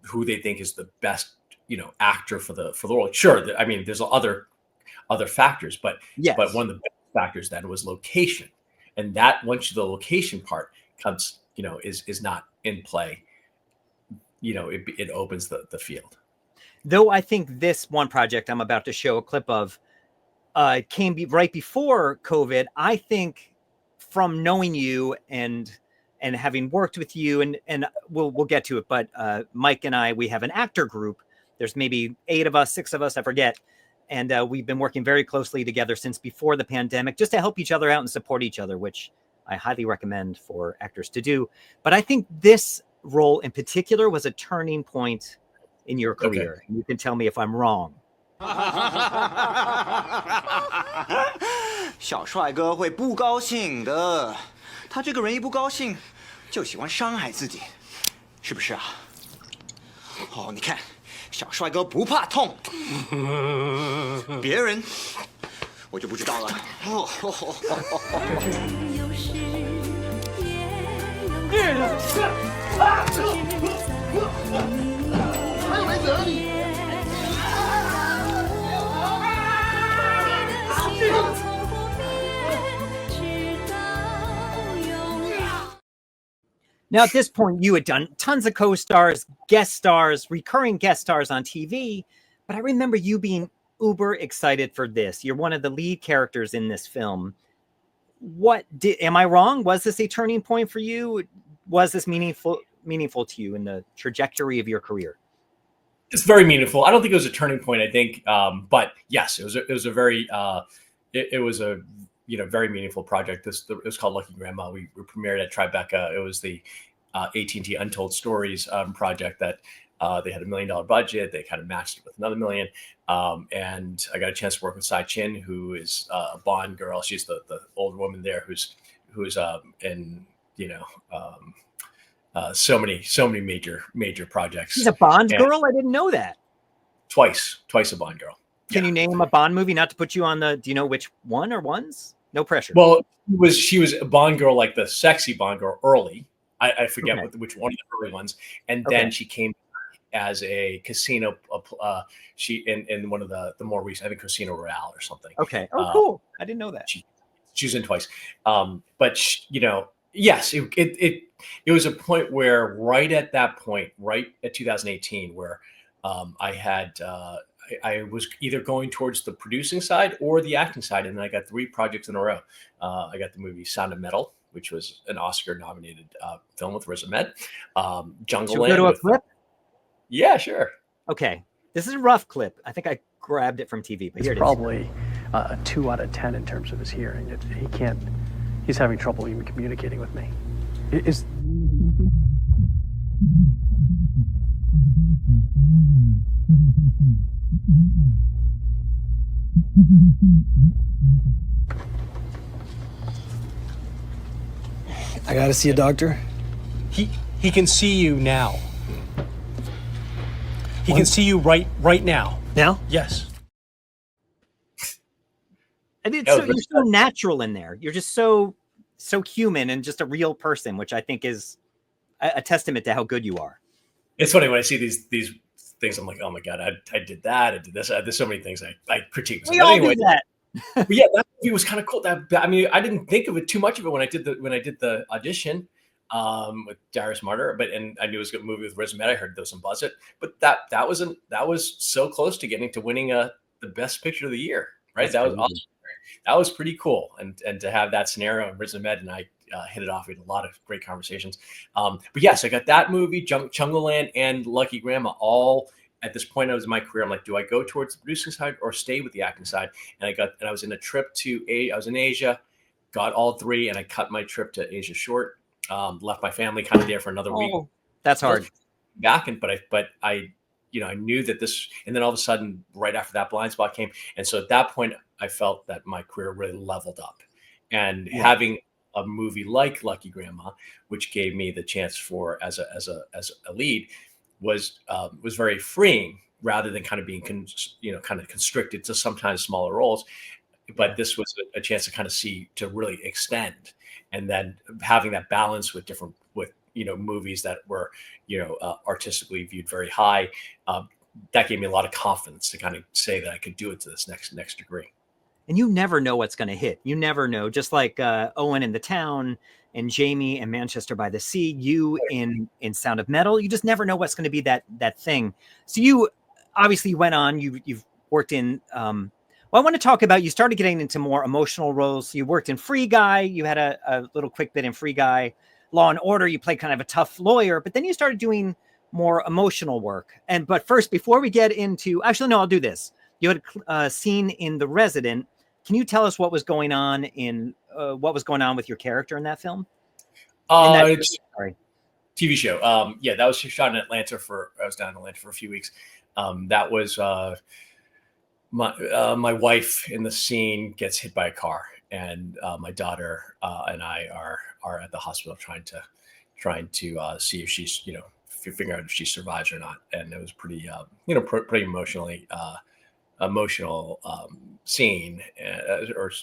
who they think is the best, actor for the role. Sure. I mean, there's other factors, but one of the best factors then was location. And that once the location part comes, is not in play, it opens the field. though I think this one project I'm about to show a clip of came right before COVID. I think from knowing you and having worked with you, and we'll get to it, but Mike and I, we have an actor group. There's maybe 8 of us, 6 of us, I forget. And we've been working very closely together since before the pandemic, just to help each other out and support each other, which I highly recommend for actors to do. But I think this role in particular was a turning point in your career. Okay. You can tell me if I'm wrong. 小帅哥会不高兴的，他这个人一不高兴，就喜欢伤害自己，是不是啊？哦，你看，小帅哥不怕痛，别人我就不知道了。Now, at this point, you had done tons of co-stars, guest stars, recurring guest stars on TV, but I remember you being uber excited for this. You're one of the lead characters in this film. Am I wrong? Was this a turning point for you? Was this meaningful to you in the trajectory of your career? It's very meaningful. I don't think it was a turning point, I think, but yes, it was a very very meaningful project. It was called Lucky Grandma. We premiered at Tribeca. It was the AT&T Untold Stories project that they had $1 million budget. They kind of matched it with another $1 million. And I got a chance to work with Sai Chin, who is a Bond girl. She's the old woman there who's in so many major projects. She's a Bond girl? I didn't know that. Twice a Bond girl. Can you name a Bond movie? Not to put you on do you know which one or ones? No pressure. Well, she was a Bond girl, like the sexy Bond girl early. I forget which one of the early ones. And then she came as a casino. She in one of the more recent, I think Casino Royale or something. Okay. Oh, cool. I didn't know that. She's in twice. But yes, it was a point where right at 2018, where I was either going towards the producing side or the acting side, and then I got 3 projects in a row. I got the movie Sound of Metal, which was an Oscar-nominated film with Riz Ahmed. Jungle Land. Go to a clip? Yeah, sure. Okay, this is a rough clip. I think I grabbed it from TV, but here it is. Probably a 2 out of 10 in terms of his hearing. He's having trouble even communicating with me. I gotta see a doctor. He can see you now. He can see you right now. Now? Yes. And you're so natural in there. You're just so human and just a real person, which I think is a testament to how good you are. It's funny when I see these things. I'm like, oh my god, I did that. I did this. There's so many things I critique. We all do that. But yeah, that movie was kind of cool. I didn't think of it too much of it when I did the audition with Darius Martyr, and I knew it was a good movie with Riz Ahmed. I heard there was some buzz it, but that was so close to getting to winning the best picture of the year, right? That was awesome. That was pretty cool, and to have that scenario, and Riz Ahmed and I hit it off. We had a lot of great conversations. But yes, I got that movie, Jungle Land, and Lucky Grandma all. At this point, I was in my career. I'm like, do I go towards the producing side or stay with the acting side? And I was in a trip I was in Asia, got all 3, and I cut my trip to Asia short. Left my family kind of there for another week. That's hard. But I knew that this, and then all of a sudden, right after that, Blind Spot came, and so at that point, I felt that my career really leveled up, and having a movie like Lucky Grandma, which gave me the chance as a lead, was very freeing, rather than kind of being kind of constricted to sometimes smaller roles. But this was a chance to really extend, and then having that balance with movies that were artistically viewed very high. That gave me a lot of confidence to kind of say that I could do it to this next degree. And you never know what's going to hit. You never know. Just like Owen in The Town and Jamie in Manchester by the Sea, you in Sound of Metal, you just never know what's going to be that thing. So obviously you went on, you've worked in, well, I want to talk about, you started getting into more emotional roles. You worked in Free Guy. You had a little quick bit in Free Guy. Law and Order, you played kind of a tough lawyer, but then you started doing more emotional work. But first, before we get into, actually, no, I'll do this. You had a scene in The Resident. Can you tell us what was going on with your character in that film? Sorry. TV show. Yeah, that was shot in Atlanta I was down in Atlanta for a few weeks. That was my wife in the scene gets hit by a car, and my daughter and I are at the hospital trying to see if she's, figure out if she survives or not. And it was pretty pretty emotional scene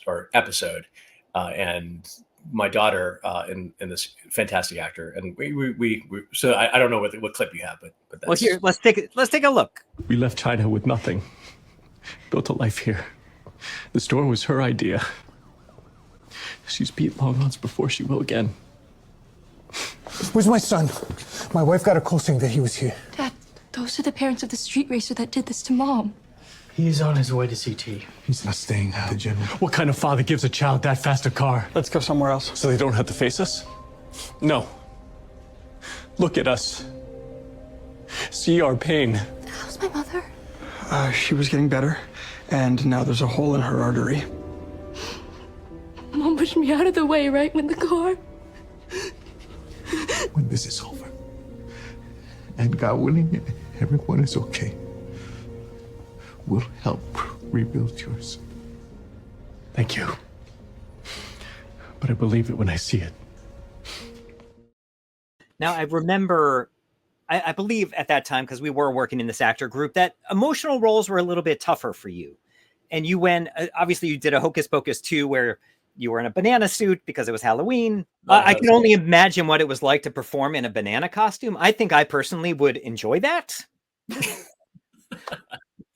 or episode, and my daughter in this fantastic actor, and we so I don't know what clip you have, but that's... Well, here, let's take a look. We left China with nothing, built a life here. The store was her idea. She's beat long odds before she will again. Where's my son? My wife got a call saying that he was here. Dad, those are the parents of the street racer that did this to Mom. He's on his way to CT. He's not staying at the gym. What kind of father gives a child that fast a car? Let's go somewhere else. So they don't have to face us? No. Look at us. See our pain. How's my mother? She was getting better, and now there's a hole in her artery. Mom pushed me out of the way right when the car... When this is over, and God willing, everyone is okay, we'll help rebuild yours. Thank you. But I believe it when I see it. Now, I remember, I believe at that time, because we were working in this actor group, that emotional roles were a little bit tougher for you. And you went, obviously you did a Hocus Pocus 2 where you were in a banana suit because it was Halloween. I can only imagine what it was like to perform in a banana costume. I think I personally would enjoy that.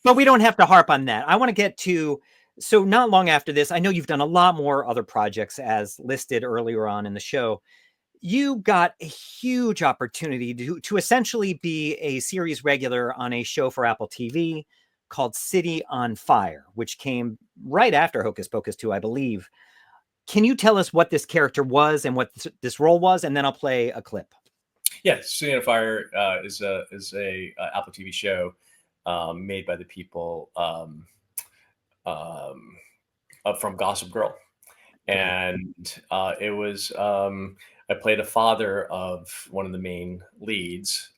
But we don't have to harp on that. I want to get to, so not long after this, I know you've done a lot more other projects as listed earlier on in the show. You got a huge opportunity to essentially be a series regular on a show for Apple TV called City on Fire, which came right after Hocus Pocus 2, I believe. Can you tell us what this character was and what this role was? And then I'll play a clip. Yeah, City on Fire is a Apple TV show made by the people from Gossip Girl, and it was I played a father of one of the main leads,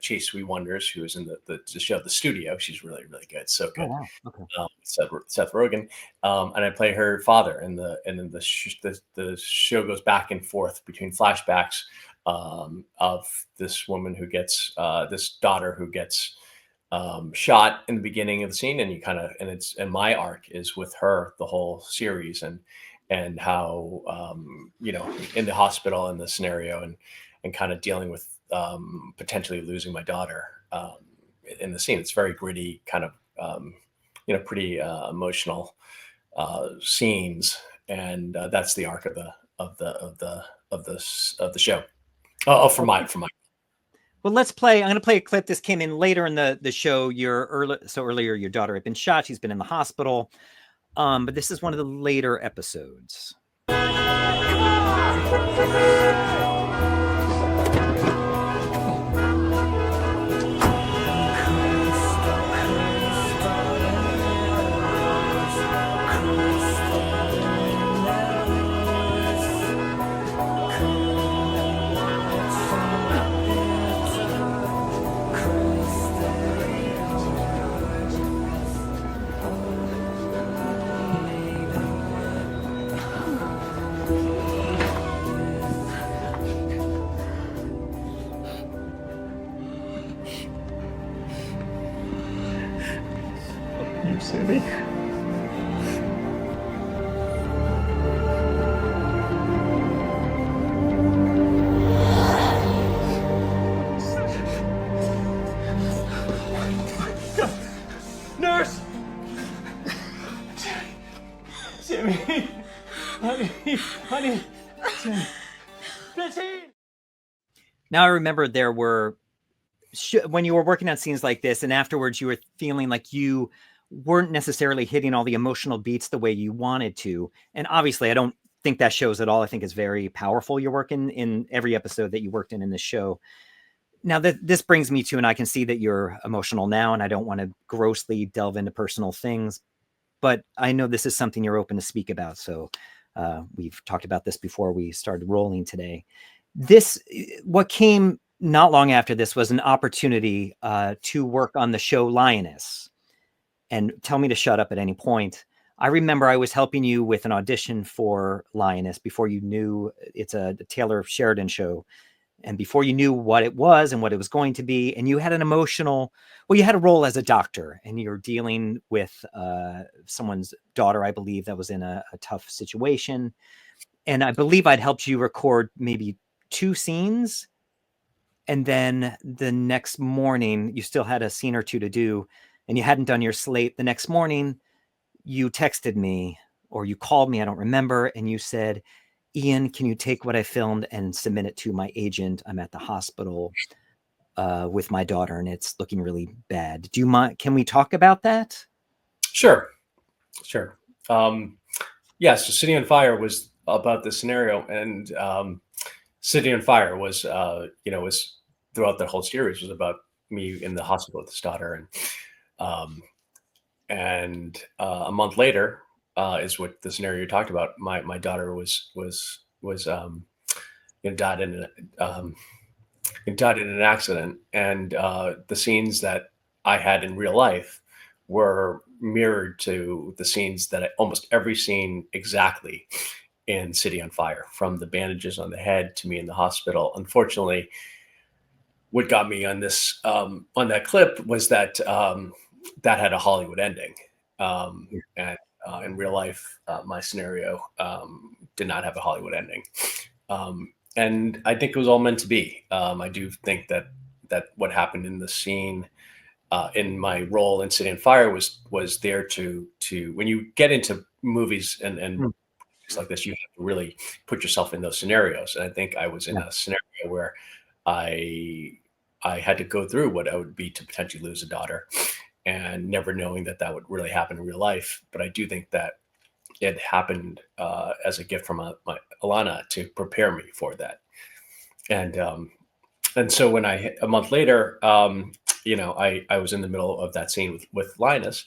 Chase Sweet Wonders, who is in the show The Studio. She's really, really good, so good. Oh, wow. Okay. Seth Rogen, and I play her father, and then the show goes back and forth between flashbacks of this woman who gets this daughter who gets shot in the beginning of the scene, and my arc is with her the whole series, and how in the hospital in the scenario, and kind of dealing with potentially losing my daughter in the scene. It's very gritty, kind of pretty emotional scenes, and that's the arc of the show. For my. Well, let's play. I'm going to play a clip. This came in later in the show. Earlier, your daughter had been shot. She's been in the hospital. But this is one of the later episodes. Sammy. Nurse! Sammy! Honey! Sammy! Now I remember there were when you were working on scenes like this, and afterwards you were feeling like you weren't necessarily hitting all the emotional beats the way you wanted to. And obviously, I don't think that shows at all. I think it's very powerful. You're working in every episode that you worked in this show. Now that this brings me to, and I can see that you're emotional now, and I don't want to grossly delve into personal things, but I know this is something you're open to speak about. So we've talked about this before we started rolling today. What came not long after this was an opportunity to work on the show Lioness. And tell me to shut up at any point. I remember I was helping you with an audition for Lioness before you knew it's a Taylor Sheridan show. And before you knew what it was and what it was going to be, and you had you had a role as a doctor, and you're dealing with someone's daughter, I believe, that was in a tough situation. And I believe I'd helped you record maybe 2 scenes. And then the next morning, you still had a scene or 2 to do, and you hadn't done your slate. The next morning, you texted me or you called me, I don't remember, and you said, Ian, can you take what I filmed and submit it to my agent? I'm at the hospital with my daughter, and it's looking really bad. Do you mind? Can we talk about that? Sure. So City on Fire was about this scenario, and City on Fire was, was throughout the whole series was about me in the hospital with this daughter, and a month later is what the scenario you talked about. My daughter died in an accident, and the scenes that I had in real life were mirrored to the scenes almost every scene exactly in City on Fire, from the bandages on the head to me in the hospital. Unfortunately, what got me on this on that clip was that that had a Hollywood ending, and in real life, my scenario did not have a Hollywood ending, and I think it was all meant to be. I do think that what happened in the scene in my role in City on Fire was there to when you get into movies and things like this, you have to really put yourself in those scenarios. And I think I was in a scenario where I had to go through what I would be to potentially lose a daughter, and never knowing that would really happen in real life. But I do think that it happened as a gift from my Alana to prepare me for that. And so when a month later, I was in the middle of that scene with Linus,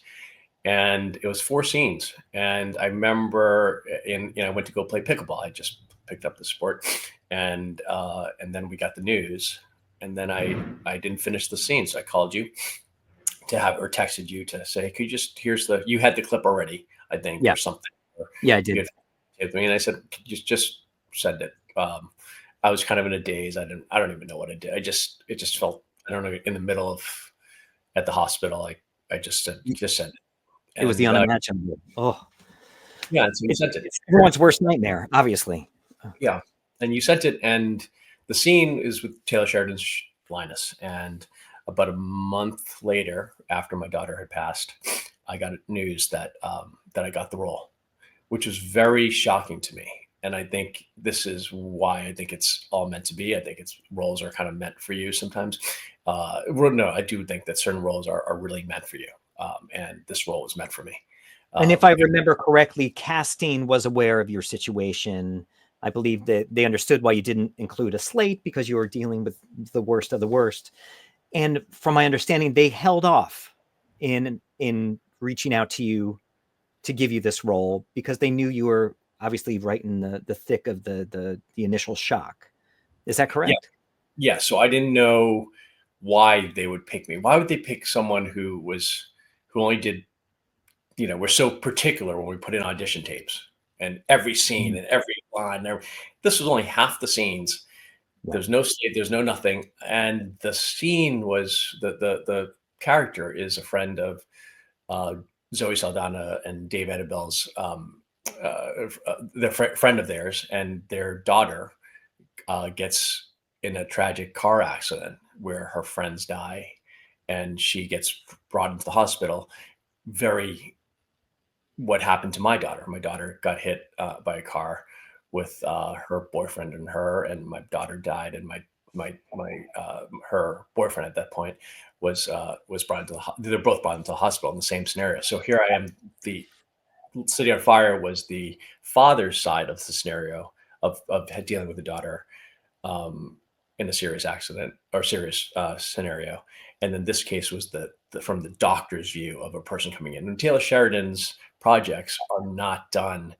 and it was 4 scenes. And I remember I went to go play pickleball. I just picked up the sport, and then we got the news, and then I didn't finish the scene. So I called you or texted you to say, could you you had the clip already, I think, or something. Yeah, I did. And I said, just send it. I was kind of in a daze. I don't even know what I did. It just felt, I don't know, in the middle at the hospital. I just said, send it. It was the unimaginable. Yeah. So you sent it. It's everyone's worst nightmare, obviously. Yeah. And you sent it. And the scene is with Taylor Sheridan's Linus. And about a month later, after my daughter had passed, I got news that I got the role, which was very shocking to me. And I think this is why I think it's all meant to be. I think roles are kind of meant for you sometimes. No, I do think that certain roles are really meant for you. And this role was meant for me. And if I remember correctly, casting was aware of your situation. I believe that they understood why you didn't include a slate, because you were dealing with the worst of the worst. And from my understanding, they held off in reaching out to you to give you this role, because they knew you were obviously right in the thick of the initial shock. Is that correct? Yeah. So I didn't know why they would pick me. Why would they pick someone who only did, we're so particular when we put in audition tapes, and every scene and every line. This was only half the scenes. There's no slate, there's no nothing. And the scene was the character is a friend of Zoe Saldana and Dave Annabelle's, friend of theirs, and their daughter gets in a tragic car accident where her friends die, and she gets brought into the hospital. What happened to my daughter? My daughter got hit by a car with her boyfriend and her, and my daughter died, and her boyfriend at that point was brought into they're both brought into the hospital in the same scenario. So here I am, the City on Fire was the father's side of the scenario of dealing with the daughter in a serious accident or serious scenario. And then this case was from the doctor's view of a person coming in. And Taylor Sheridan's projects are not done,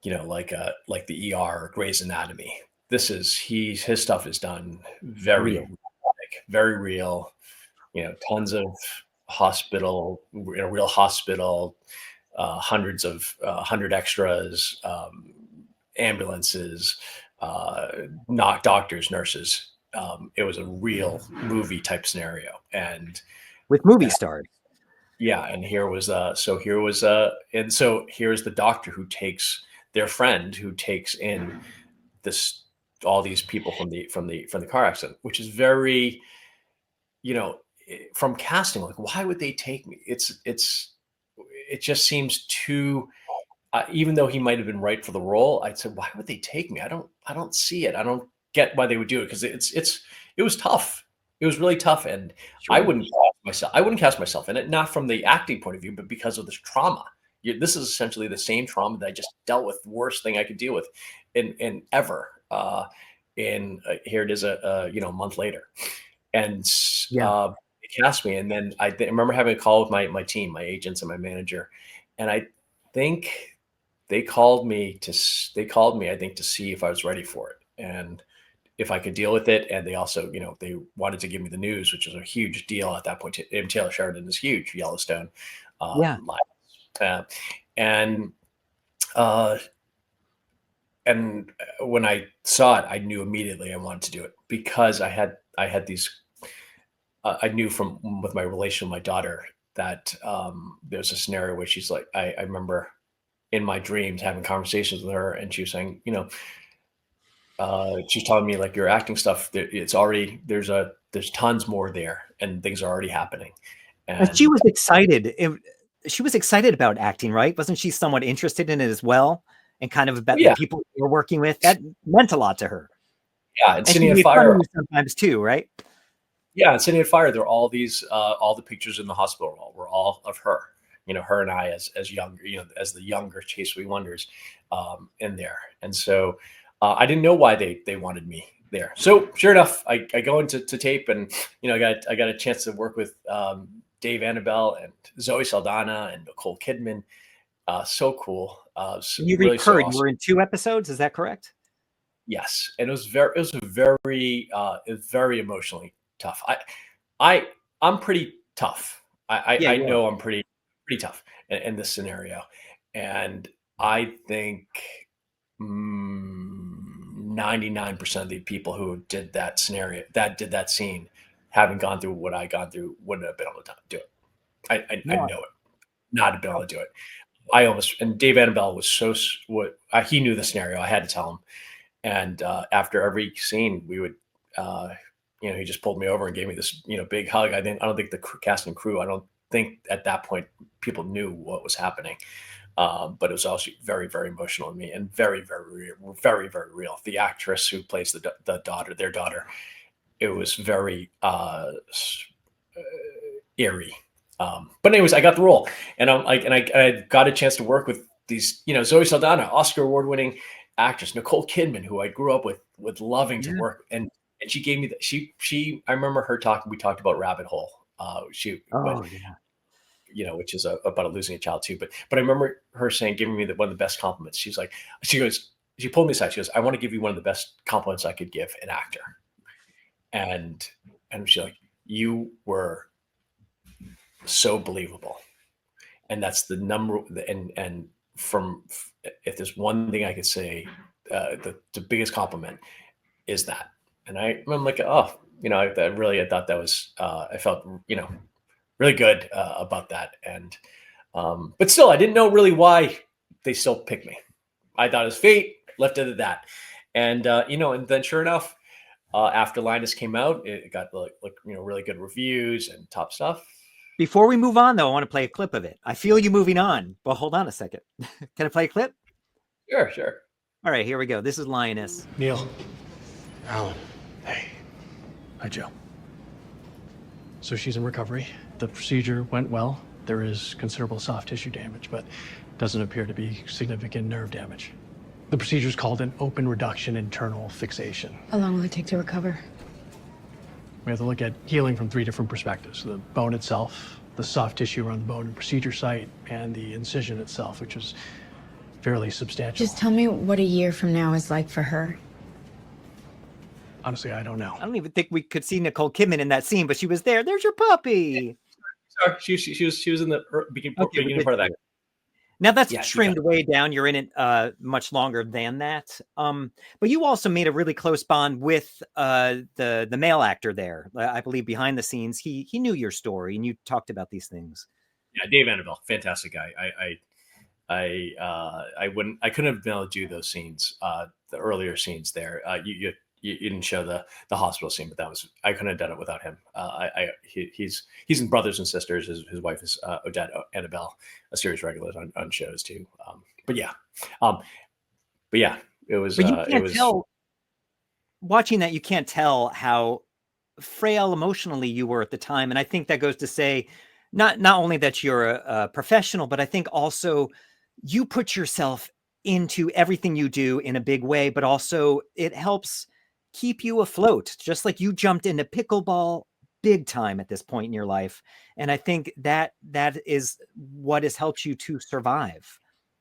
like the ER or Grey's Anatomy. His stuff is done very real, tons of real hospital, hundred extras, ambulances, not doctors, nurses. It was a real movie type scenario, and with movie stars. Yeah, and here's the doctor who takes their friend, who takes in all these people from the car accident, which is very, from casting, like, why would they take me? It just seems too. Even though he might have been right for the role, I'd say, why would they take me? I don't see it. I don't get why they would do it, because it was tough. It was really tough, and sure. I wouldn't cast myself in it, not from the acting point of view, but because of this trauma. This is essentially the same trauma that I just dealt with, the worst thing I could deal with in ever. Here it is a month later, and they cast me, and then I remember having a call with my team, my agents, and my manager, and I think they called me, I think, to see if I was ready for it and if I could deal with it. And they also, they wanted to give me the news, which was a huge deal at that point. And Taylor Sheridan is huge, Yellowstone. And when I saw it, I knew immediately I wanted to do it, because I had these, I knew with my relation with my daughter that there's a scenario where she's like, I remember in my dreams having conversations with her, and she was saying, she's telling me, like, your acting stuff, it's already, there's tons more there, and things are already happening. And she was excited. She was excited about acting, right? Wasn't she somewhat interested in it as well? And kind of about the people you were working with, that meant a lot to her. Yeah, and City on Fire sometimes too, right? Yeah, and City on Fire, there are all these, all the pictures in the hospital were all of her. Her and I as younger, as the younger Chase We Wonders in there. And so I didn't know why they wanted me there. So sure enough, I go into tape, and I got a chance to work with Dave Annabelle and Zoe Saldana and Nicole Kidman. So cool. You really awesome. You were in 2 episodes, is that correct? Yes, and it was very emotionally tough. I'm pretty tough. I know I'm pretty tough in this scenario, and I think 99% of the people who did that scene, having gone through what I gone through, wouldn't have been able to do it. I know it, not have been able to do it. And Dave Annabelle was he knew the scenario. I had to tell him, and after every scene, we would. He just pulled me over and gave me this, big hug. I don't think the cast and crew, I don't think at that point people knew what was happening. But it was also very, very emotional to me, and very, very, very, very real. The actress who plays their daughter, it was very eerie. But anyways, I got the role, and I got a chance to work with these, Zoe Saldana, Oscar award-winning actress, Nicole Kidman, who I grew up with loving to work, and she gave me I remember her talking. We talked about Rabbit Hole. Which is about losing a child too. But I remember her giving me one of the best compliments. She pulled me aside. She goes, I want to give you one of the best compliments I could give an actor. And she's like, you were so believable. And that's the number. And if there's one thing I could say, the biggest compliment is that. And I'm like, I thought that was, I felt, really good about that. And, but still, I didn't know really why they still picked me. I thought it was fate, left it at that. And, and then sure enough, after Linus came out, it got really good reviews and top stuff. Before we move on, though, I want to play a clip of it. I feel you moving on, but hold on a second. Can I play a clip? Sure. All right, here we go. This is Lioness. Neil. Alan, Hi, Joe. So she's in recovery. The procedure went well. There is considerable soft tissue damage, but doesn't appear to be significant nerve damage. The procedure is called an open reduction internal fixation. How long will it take to recover? We have to look at healing from 3 different perspectives: the bone itself, the soft tissue around the bone and procedure site, and the incision itself, which is fairly substantial. Just tell me what a year from now is like for her. Honestly, I don't know. I don't even think we could see Nicole Kidman in that scene, but she was there. There's your puppy. Sorry, she was in the beginning part of that. Now that's trimmed way down. You're in it much longer than that. But you also made a really close bond with the male actor there. I believe behind the scenes, he knew your story, and you talked about these things. Yeah, Dave Annabelle, fantastic guy. I couldn't have been able to do those scenes, the earlier scenes there. You didn't show the hospital scene, but I couldn't have done it without him. He's in Brothers and Sisters. His wife is Odette Annabelle, a series regular on shows too. But yeah, it was. But you can't tell. Watching that, you can't tell how frail emotionally you were at the time, and I think that goes to say, not only that you're a professional, but I think also you put yourself into everything you do in a big way, but also it helps keep you afloat, just like you jumped into pickleball big time at this point in your life. And I think that is what has helped you to survive.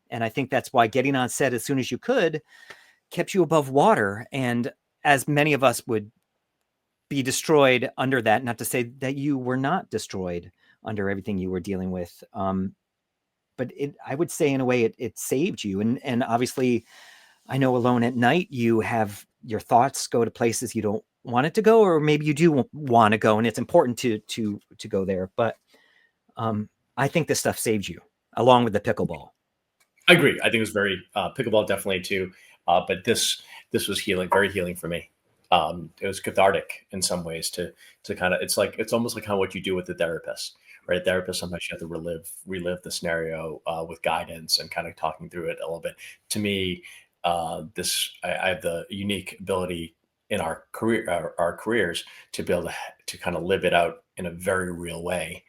And I think that's why getting on set as soon as you could kept you above water. And as many of us would be destroyed under that, not to say that you were not destroyed under everything you were dealing with. But I would say in a way it saved you. And obviously I know Alone at Night, you have your thoughts go to places you don't want it to go, or maybe you do want to go, and it's important to go there. But I think this stuff saved you, along with the pickleball. I agree. I think it was very pickleball definitely too, but this was healing, very healing for me. It was cathartic in some ways to kind of, it's almost like how what you do with the therapist, right? A therapist, sometimes you have to relive the scenario with guidance and kind of talking through it a little bit. To me, I have the unique ability in our careers to be able to kind of live it out in a very real way.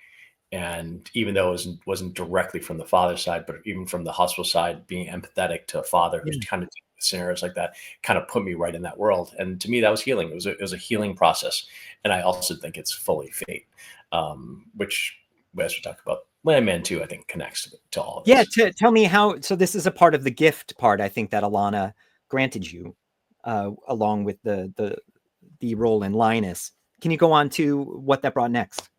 And even though it wasn't directly from the father's side, but even from the hospital side, being empathetic to a father who's kind of scenarios like that kind of put me right in that world. And to me, that was healing. It was a healing process. And I also think it's fully fate, which, as we talk about Landman 2, I think connects to all of this. Yeah, tell me how. So this is a part of the gift part, I think, that Alana granted you, along with the role in Linus. Can you go on to what that brought next?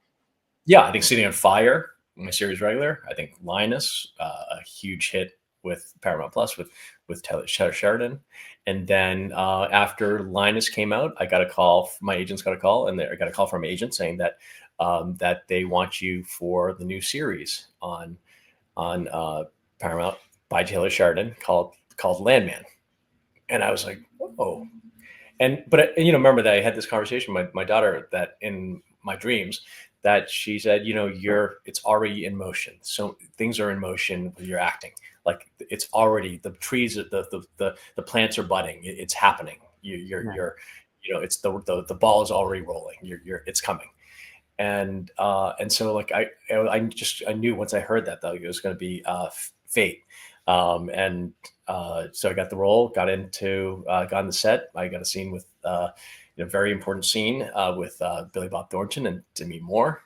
Yeah, I think City on Fire, my series regular. I think Linus, a huge hit with Paramount Plus with Taylor Sheridan. And then after Linus came out, I got a call. My agents got a call, and I got a call from my agent saying that that they want you for the new series on Paramount by Taylor Sheridan called Landman. And I was like, whoa. But remember that I had this conversation with my daughter, that in my dreams, that she said, it's already in motion. So things are in motion with your acting. Like, it's already, the trees, the plants are budding. It's happening. It's the ball is already rolling. It's coming. And so like I knew once I heard that, though, it was going to be fate. So I got the role, got on the set. I got a scene with a very important scene with Billy Bob Thornton and demimoore.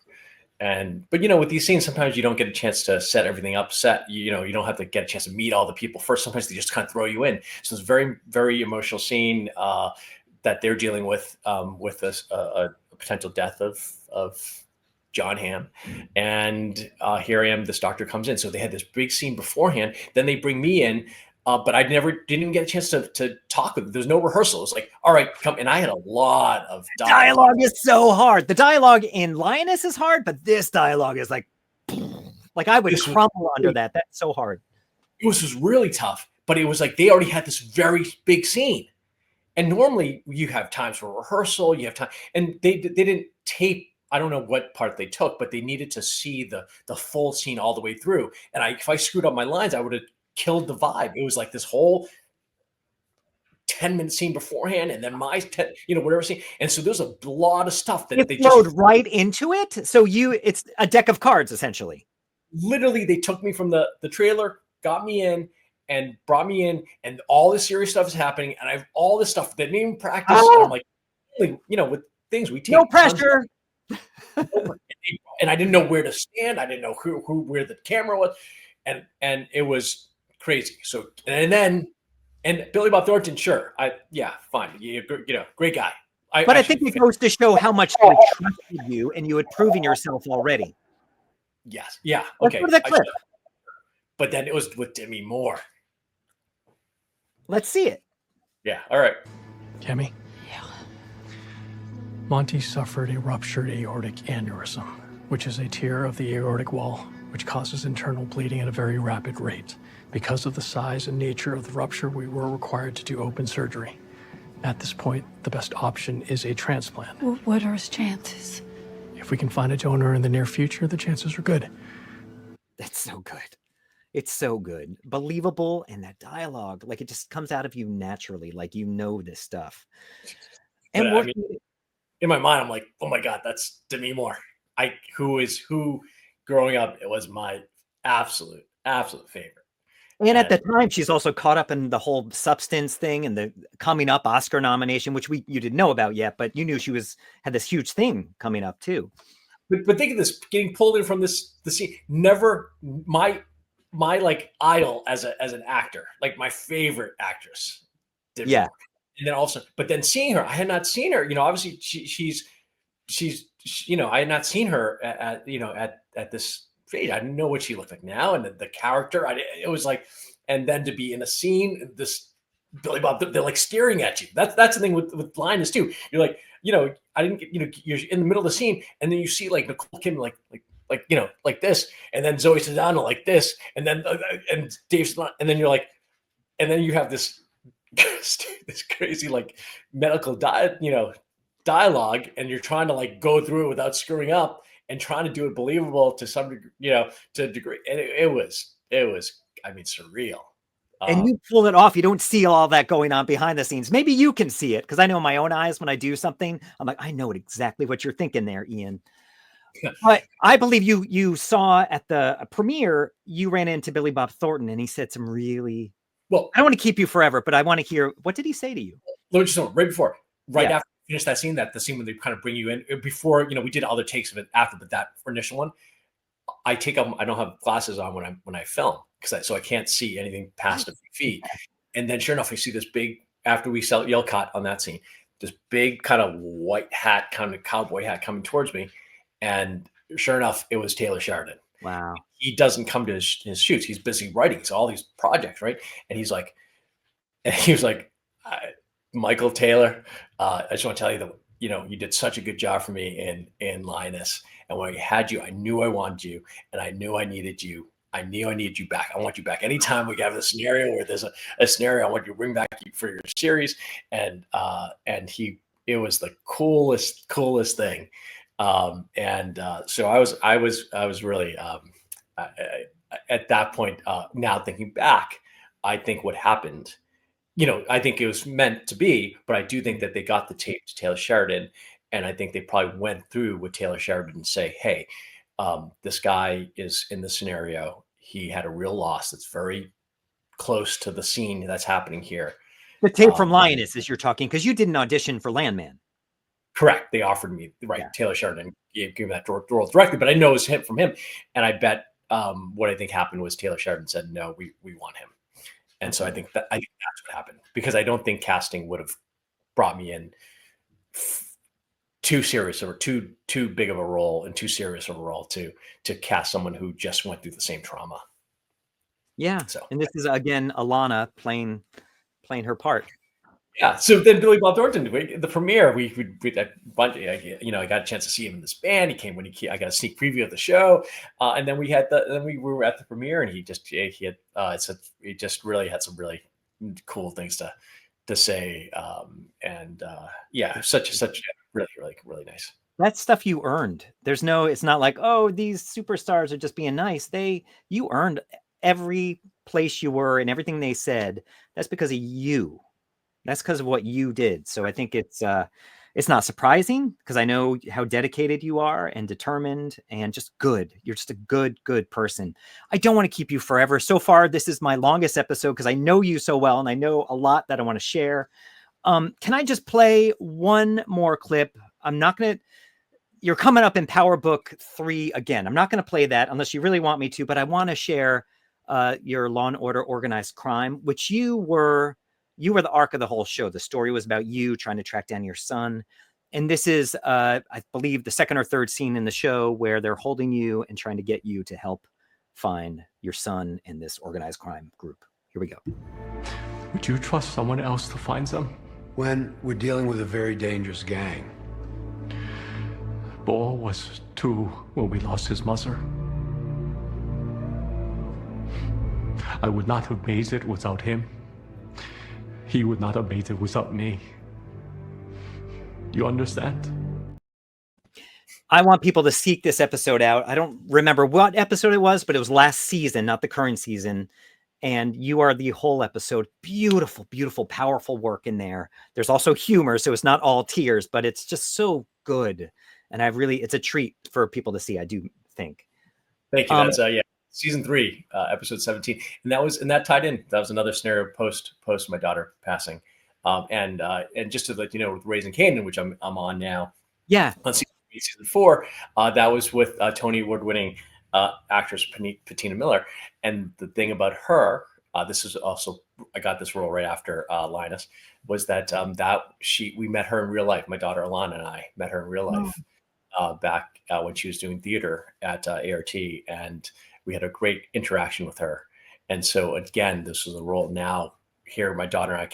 But with these scenes, sometimes you don't get a chance to set everything up. You don't have to get a chance to meet all the people first. Sometimes they just kind of throw you in. So it's a very, very emotional scene that they're dealing with a potential death of John Hamm. And here I am, this doctor comes in. So they had this big scene beforehand. Then they bring me in. But I didn't get a chance to talk with them. There's no rehearsal. It's like, all right, come. And I had a lot of dialogue is so hard. The dialogue in Lioness is hard, but this dialogue is like I would crumble under that. That's so hard. It was really tough, but it was like they already had this very big scene. And normally you have times for rehearsal, you have time, and they didn't tape. I don't know what part they took, but they needed to see the full scene all the way through. And if I screwed up my lines, I would have killed the vibe. It was like this whole 10-minute scene beforehand, and then my 10, whatever scene. And so there's a lot of stuff that It they flowed just right into it. So it's a deck of cards essentially. literally they took me from the trailer, got me in, and brought me in, and all this serious stuff is happening, and I have all this stuff that didn't even practice. And I'm like, with things we take No pressure. and I didn't know where to stand. I didn't know where the camera was, and it was crazy. So and Billy Bob Thornton, sure, fine, great guy. But I think it goes to show how much they trusted you, and you had proven yourself already. Yes, yeah, Let's okay. go to that clip. But then it was with demimoore. Let's see it. Yeah, all right. Cammy? Yeah. Monty suffered a ruptured aortic aneurysm, which is a tear of the aortic wall, which causes internal bleeding at a very rapid rate. Because of the size and nature of the rupture, we were required to do open surgery. At this point, the best option is a transplant. Well, what are his chances? If we can find a donor in the near future, the chances are good. That's so good. It's so good. Believable, and that dialogue, like it just comes out of you naturally, like this stuff. And in my mind, I'm like, oh my God, that's Demi Moore. Who growing up, it was my absolute favorite. And at the time, she's also caught up in the whole substance thing and the coming up Oscar nomination, which you didn't know about yet, but you knew she had this huge thing coming up too. But think of this, getting pulled in from the scene. Never my like idol as an actor, like my favorite actress. Yeah. And then also, but then seeing her, I had not seen her. Obviously she's I had not seen her at this stage. I didn't know what she looked like now, and the character. It was like, and then to be in a scene, this Billy Bob, they're like staring at you. That's the thing with Linus too. You're like, I didn't get, you're in the middle of the scene, and then you see like Nicole Kidman like this, and then Zoe Saldana like this, and then and Dave, and then you're like, and then you have this this crazy like medical dialogue, and you're trying to like go through it without screwing up and trying to do it believable to some degree, to a degree. And it was surreal. And you pull it off. You don't see all that going on behind the scenes. Maybe you can see it, because I know in my own eyes when I do something, I'm like, I know exactly what you're thinking there, Ian. But I believe you saw at the premiere, you ran into Billy Bob Thornton, and he said some really, well, I don't want to keep you forever, but I want to hear, what did he say to you? Let me just know, right after we finished that scene, the scene when they kind of bring you in, before, we did other takes of it after, but that initial one, I don't have glasses on when I film, so I can't see anything past a few feet. And then sure enough, we see this big, after we yell cut on that scene, this big kind of white hat, kind of cowboy hat coming towards me. And sure enough, it was Taylor Sheridan. Wow. He doesn't come to his shoots. He's busy writing. So all these projects, right? And he was like, Michael Taylor, I just want to tell you that, you did such a good job for me in Lioness. And when I had you, I knew I wanted you, and I knew I needed you. I knew I needed you back. I want you back. Anytime we have a scenario where there's a scenario, I want you to bring back for your series. And it was the coolest thing. So I was really at that point. Now thinking back, I think what happened, I think it was meant to be, but I do think that they got the tape to Taylor Sheridan, and I think they probably went through with Taylor Sheridan and say, hey, this guy is in the scenario. He had a real loss that's very close to the scene that's happening here. The tape from Lioness, as you're talking, because you didn't audition for Landman. Correct. They offered me, right. Yeah. Taylor Sheridan gave me that role directly, but I know it was from him. And I bet what I think happened was Taylor Sheridan said, no, we want him. And so I think that's what happened, because I don't think casting would have brought me in too serious or too big of a role and too serious of a role to cast someone who just went through the same trauma. Yeah. So, and this is again Alana playing her part. Yeah. So then Billy Bob Thornton, the premiere, we a bunch. I got a chance to see him in this band. He came I got a sneak preview of the show, and then we were at the premiere, and he just really had some really cool things to say, such really nice. That's stuff you earned. It's not like, oh, these superstars are just being nice. You earned every place you were and everything they said. That's because of you. That's because of what you did. So I think it's not surprising because I know how dedicated you are and determined and just good. You're just a good person. I don't want to keep you forever. So far, this is my longest episode because I know you so well and I know a lot that I want to share. Can I just play one more clip? I'm not going to. You're coming up in Power Book 3 again. I'm not going to play that unless you really want me to, but I want to share your Law and Order Organized Crime, which you were the arc of the whole show. The story was about you trying to track down your son. And this is, I believe, the second or third scene in the show where they're holding you and trying to get you to help find your son in this organized crime group. Here we go. Would you trust someone else to find them? When we're dealing with a very dangerous gang. Bo was 2 when we lost his mother. I would not have made it without him. He would not have made it without me. You understand? I want people to seek this episode out. I don't remember what episode it was, but it was last season, not the current season. And you are the whole episode. Beautiful, beautiful, powerful work in there. There's also humor, so it's not all tears, but it's just so good. And it's a treat for people to see, I do think. Thank you. That's season 3, episode 17. And that tied in. That was another scenario post my daughter passing. And just to let you know, with Raising Canaan, which I'm on now. Yeah. On season 4, that was with Tony Award-winning actress Patina Miller. And the thing about her, this is also, I got this role right after Linus, was that we met her in real life. My daughter Alana and I met her in real life back when she was doing theater at ART, and we had a great interaction with her. And so again, this was a role now here. My daughter and I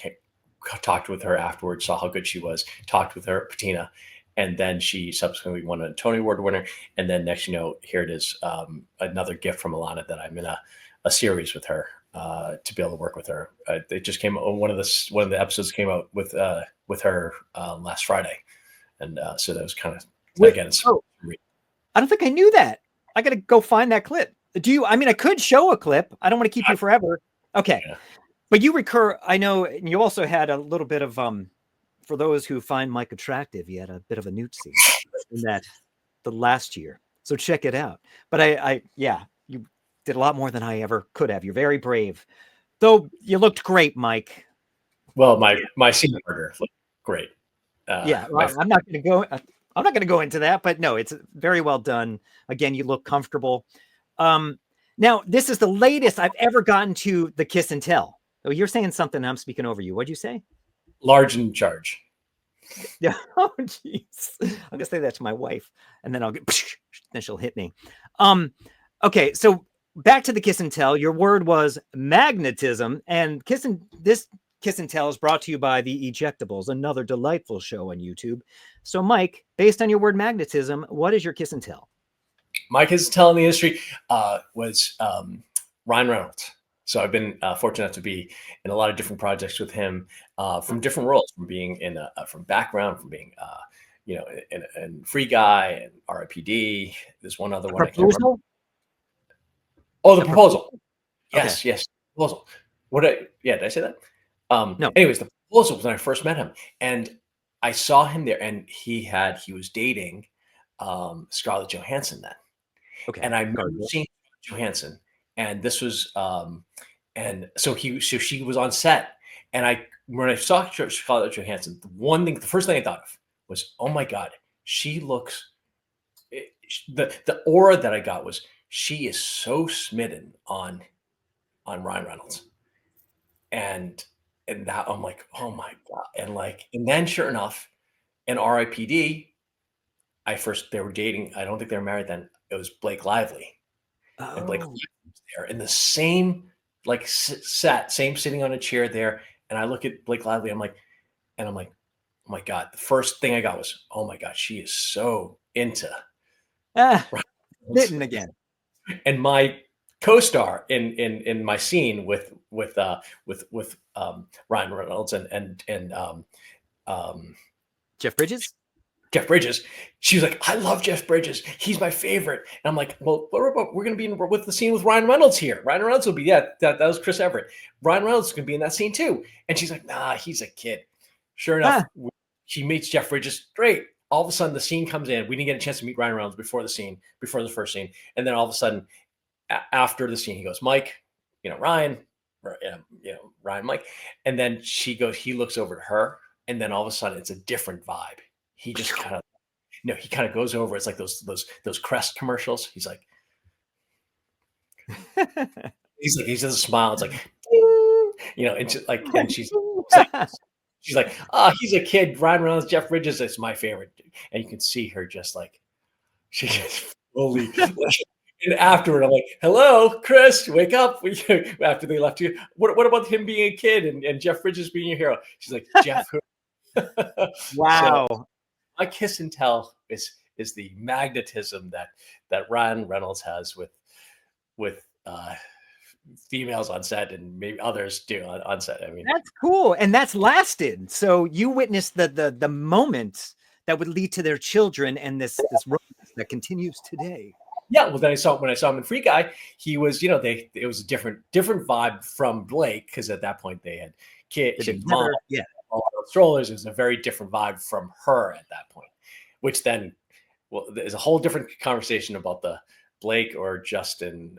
talked with her afterwards, saw how good she was, talked with her, Patina, and then she subsequently won a Tony Award winner. And then next, here it is, another gift from Alana that I'm in a series with her to be able to work with her. It just came one of the episodes came out with her last Friday, and so that was kind of again. I don't think I knew that. I got to go find that clip. I could show a clip. I don't want to keep you forever. Okay. Yeah. But you recur, I know, and you also had a little bit of, for those who find Mike attractive, you had a bit of a nude scene in the last year. So check it out. But you did a lot more than I ever could have. You're very brave. Though you looked great, Mike. Well, my scene murder looked great. I'm not going to go into that, but no, it's very well done. Again, you look comfortable. Now, this is the latest I've ever gotten to the kiss and tell. Oh, you're saying something. I'm speaking over you. What'd you say? Large in charge. Yeah. Oh, jeez. I'm gonna say that to my wife, and then then she'll hit me. Okay. So back to the kiss and tell. Your word was magnetism, and this kiss and tell is brought to you by the Ejectables, another delightful show on YouTube. So, Mike, based on your word magnetism, what is your kiss and tell? My kiss and tell in the industry was Ryan Reynolds. So I've been fortunate to be in a lot of different projects with him from different roles, from being from background, from being in Free Guy and R.I.P.D. There's one other one. I can't remember. Oh, the proposal. Yes, okay. Yes, proposal. Did I say that? No. Anyways, the proposal was when I first met him, and I saw him there, and he was dating Scarlett Johansson then. Okay. And I remember seeing Johansson. And this was, and so she was on set, and when I saw Scarlett Johansson, the first thing I thought of was, oh my God, she looks. The aura that I got was she is so smitten on Ryan Reynolds, and that I'm like, oh my God, and then sure enough, in R.I.P.D, they were dating. I don't think they were married then. It was Blake Lively. Oh. And Blake Lively was there in the same set, same sitting on a chair there. And I look at Blake Lively, I'm like, oh my God. The first thing I got was, oh my God, she is so into Mitten again. And my co-star in my scene with Ryan Reynolds and Jeff Bridges. Jeff Bridges. She was like, I love Jeff Bridges. He's my favorite. And I'm like, well, we're going to be with the scene with Ryan Reynolds here. Ryan Reynolds will be, that was Chris Everett. Ryan Reynolds is going to be in that scene too. And she's like, nah, he's a kid. Sure enough, she meets Jeff Bridges. Great. All of a sudden, the scene comes in. We didn't get a chance to meet Ryan Reynolds before the first scene. And then all of a sudden, after the scene, he goes, Mike, Ryan, Mike. And then he looks over to her. And then all of a sudden, it's a different vibe. He just kind of, he kind of goes over. It's like those Crest commercials. He's like, he does a smile. It's like, and she's like, oh, he's a kid. Ryan Reynolds, Jeff Bridges is my favorite. And you can see her just like, she just fully. And afterward, I'm like, hello, Chris, wake up. After they left you, what about him being a kid and Jeff Bridges being your hero? She's like, Jeff. Wow. So, my kiss and tell is the magnetism that Ryan Reynolds has with females on set, and maybe others do on set. I mean, that's cool, and that's lasted. So you witnessed the moment that would lead to their children, and this romance that continues today. Yeah, well, then when I saw him in Free Guy, he was, it was a different vibe from Blake, because at that point they had kids, mom, all those strollers. It was a very different vibe from her at that point, which then, well, there's a whole different conversation about the Blake or Justin.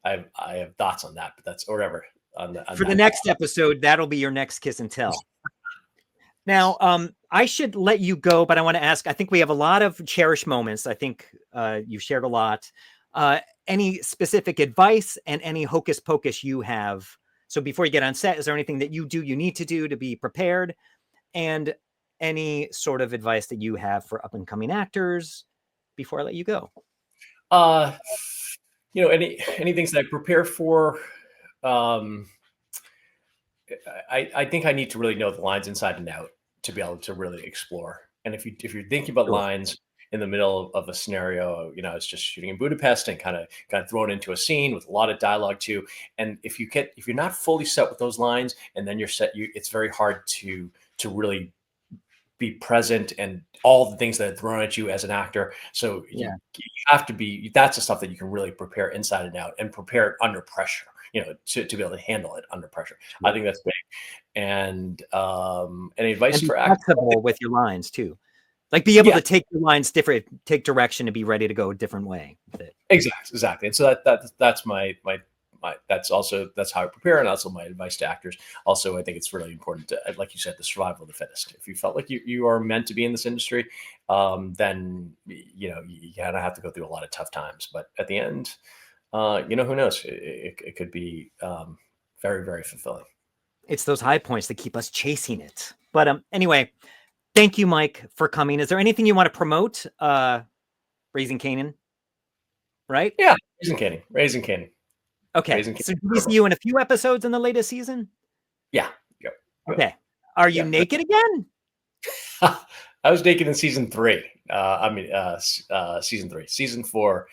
I have thoughts on that, but that's or whatever. For the next episode, that'll be your next kiss and tell. Now, I should let you go, but I want to ask, I think we have a lot of cherished moments. I think you've shared a lot. Any specific advice and any hocus pocus you have? So before you get on set, is there anything that you need to do to be prepared? And any sort of advice that you have for up and coming actors before I let you go? Any things that I prepare for, I think I need to really know the lines inside and out to be able to really explore. And if you're thinking about lines in the middle of a scenario, it's just shooting in Budapest and kind of thrown into a scene with a lot of dialogue too. And if you're not fully set with those lines, and then you're set, it's very hard to really be present and all the things that are thrown at you as an actor. So you have to be, that's the stuff that you can really prepare inside and out, and prepare it under pressure, to be able to handle it under pressure. I think that's big. And any advice for actors with your lines too, like be able to take your lines different, take direction, and be ready to go a different way with it. Exactly. And so that's my that's how I prepare, and also my advice to actors. Also, I think it's really important to, like you said, the survival of the fittest. If you felt like you are meant to be in this industry, then you kind of have to go through a lot of tough times. But at the end, who knows? It could be very, very fulfilling. It's those high points that keep us chasing it. But anyway, thank you, Mike, for coming. Is there anything you want to promote? Raising Kanan, right? Yeah, Raising Kanan. Okay, so do we see you in a few episodes in the latest season? Yeah. Yep. Okay. Are you naked again? I was naked in season 3. Season 3. Season 4,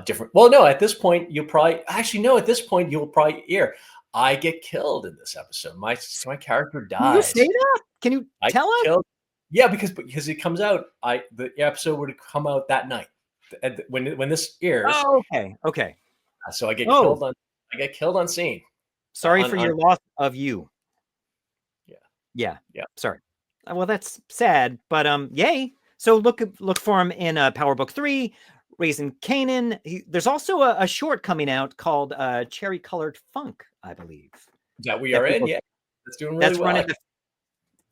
different. Well, no, at this point, you'll probably hear I get killed in this episode. My character dies. Can you say that? Can you tell us? Yeah, because it comes out. The episode would come out that night when this airs. Oh, okay. So I get killed on. I get killed on scene. Sorry for your loss of you. Yeah. Sorry. Well, that's sad, but yay. So look for him in Power Book 3, Raising Kanan. There's also a short coming out called Cherry Colored Funk, I believe. That we are in. Yeah, that's doing really well.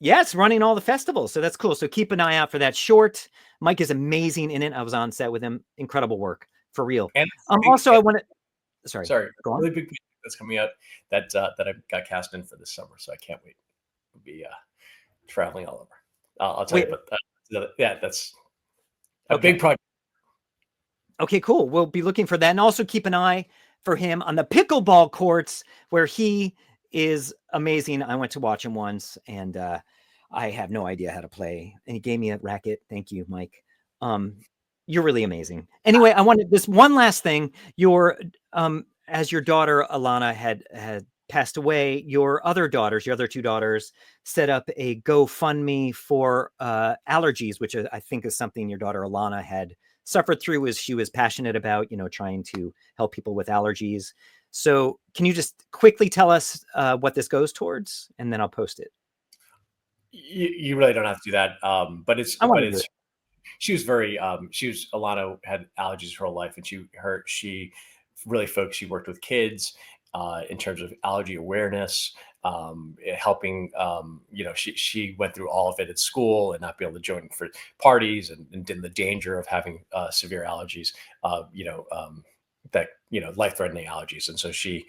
It's running all the festivals, so that's cool. So keep an eye out for that short. Mike is amazing in it. I was on set with him. Incredible work, for real. And also, I want to. Sorry. Go on. Really big project that's coming out that I got cast in for this summer, so I can't wait. I'll be traveling all over. I'll tell you, but that's a big project. Okay, cool. We'll be looking for that, and also keep an eye for him on the pickleball courts, where he is amazing. I went to watch him once, and I have no idea how to play, and he gave me a racket. Thank you, Mike. You're really amazing. Anyway, I wanted this one last thing. As your daughter Alana had passed away, your other two daughters, set up a GoFundMe for allergies, which I think is something your daughter Alana had suffered through, as she was passionate about, trying to help people with allergies. So can you just quickly tell us what this goes towards, and then I'll post it. You really don't have to do that. But it's she was very Alana had allergies her whole life, and she really focused. She worked with kids in terms of allergy awareness, helping. She went through all of it at school and not be able to join for parties, and in the danger of having severe allergies. Life-threatening allergies, and so she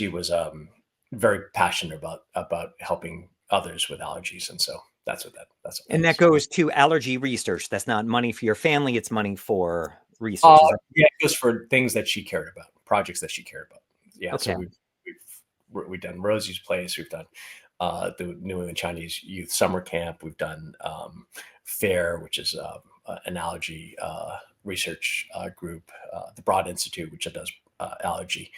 was very passionate about helping others with allergies, and so that's what that goes to allergy research. That's not money for your family; it's money for research. Yeah, it goes for things that she cared about, projects that she cared about. Yeah, okay. So we've done Rosie's Place, we've done the New England Chinese Youth Summer Camp, we've done FAIR, which is an allergy research group, the Broad Institute, which does allergy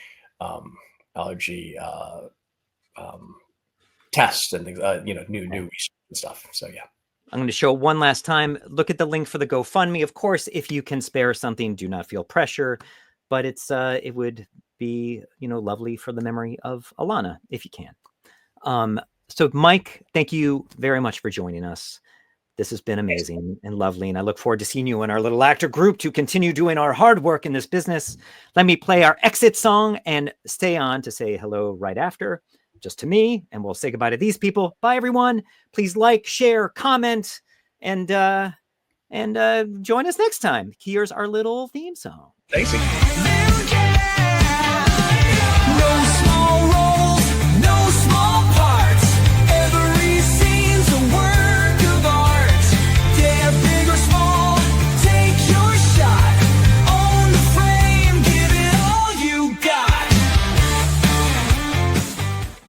tests and things, new research and stuff. So yeah. I'm going to show one last time. Look at the link for the GoFundMe. Of course, if you can spare something, do not feel pressure, but it would be, lovely for the memory of Alana if you can. So Mike, thank you very much for joining us. This has been amazing and lovely, and I look forward to seeing you in our little actor group to continue doing our hard work in this business. Let me play our exit song and stay on to say hello right after, just to me, and we'll say goodbye to these people. Bye, everyone. Please like, share, comment, and join us next time. Here's our little theme song. Thanks.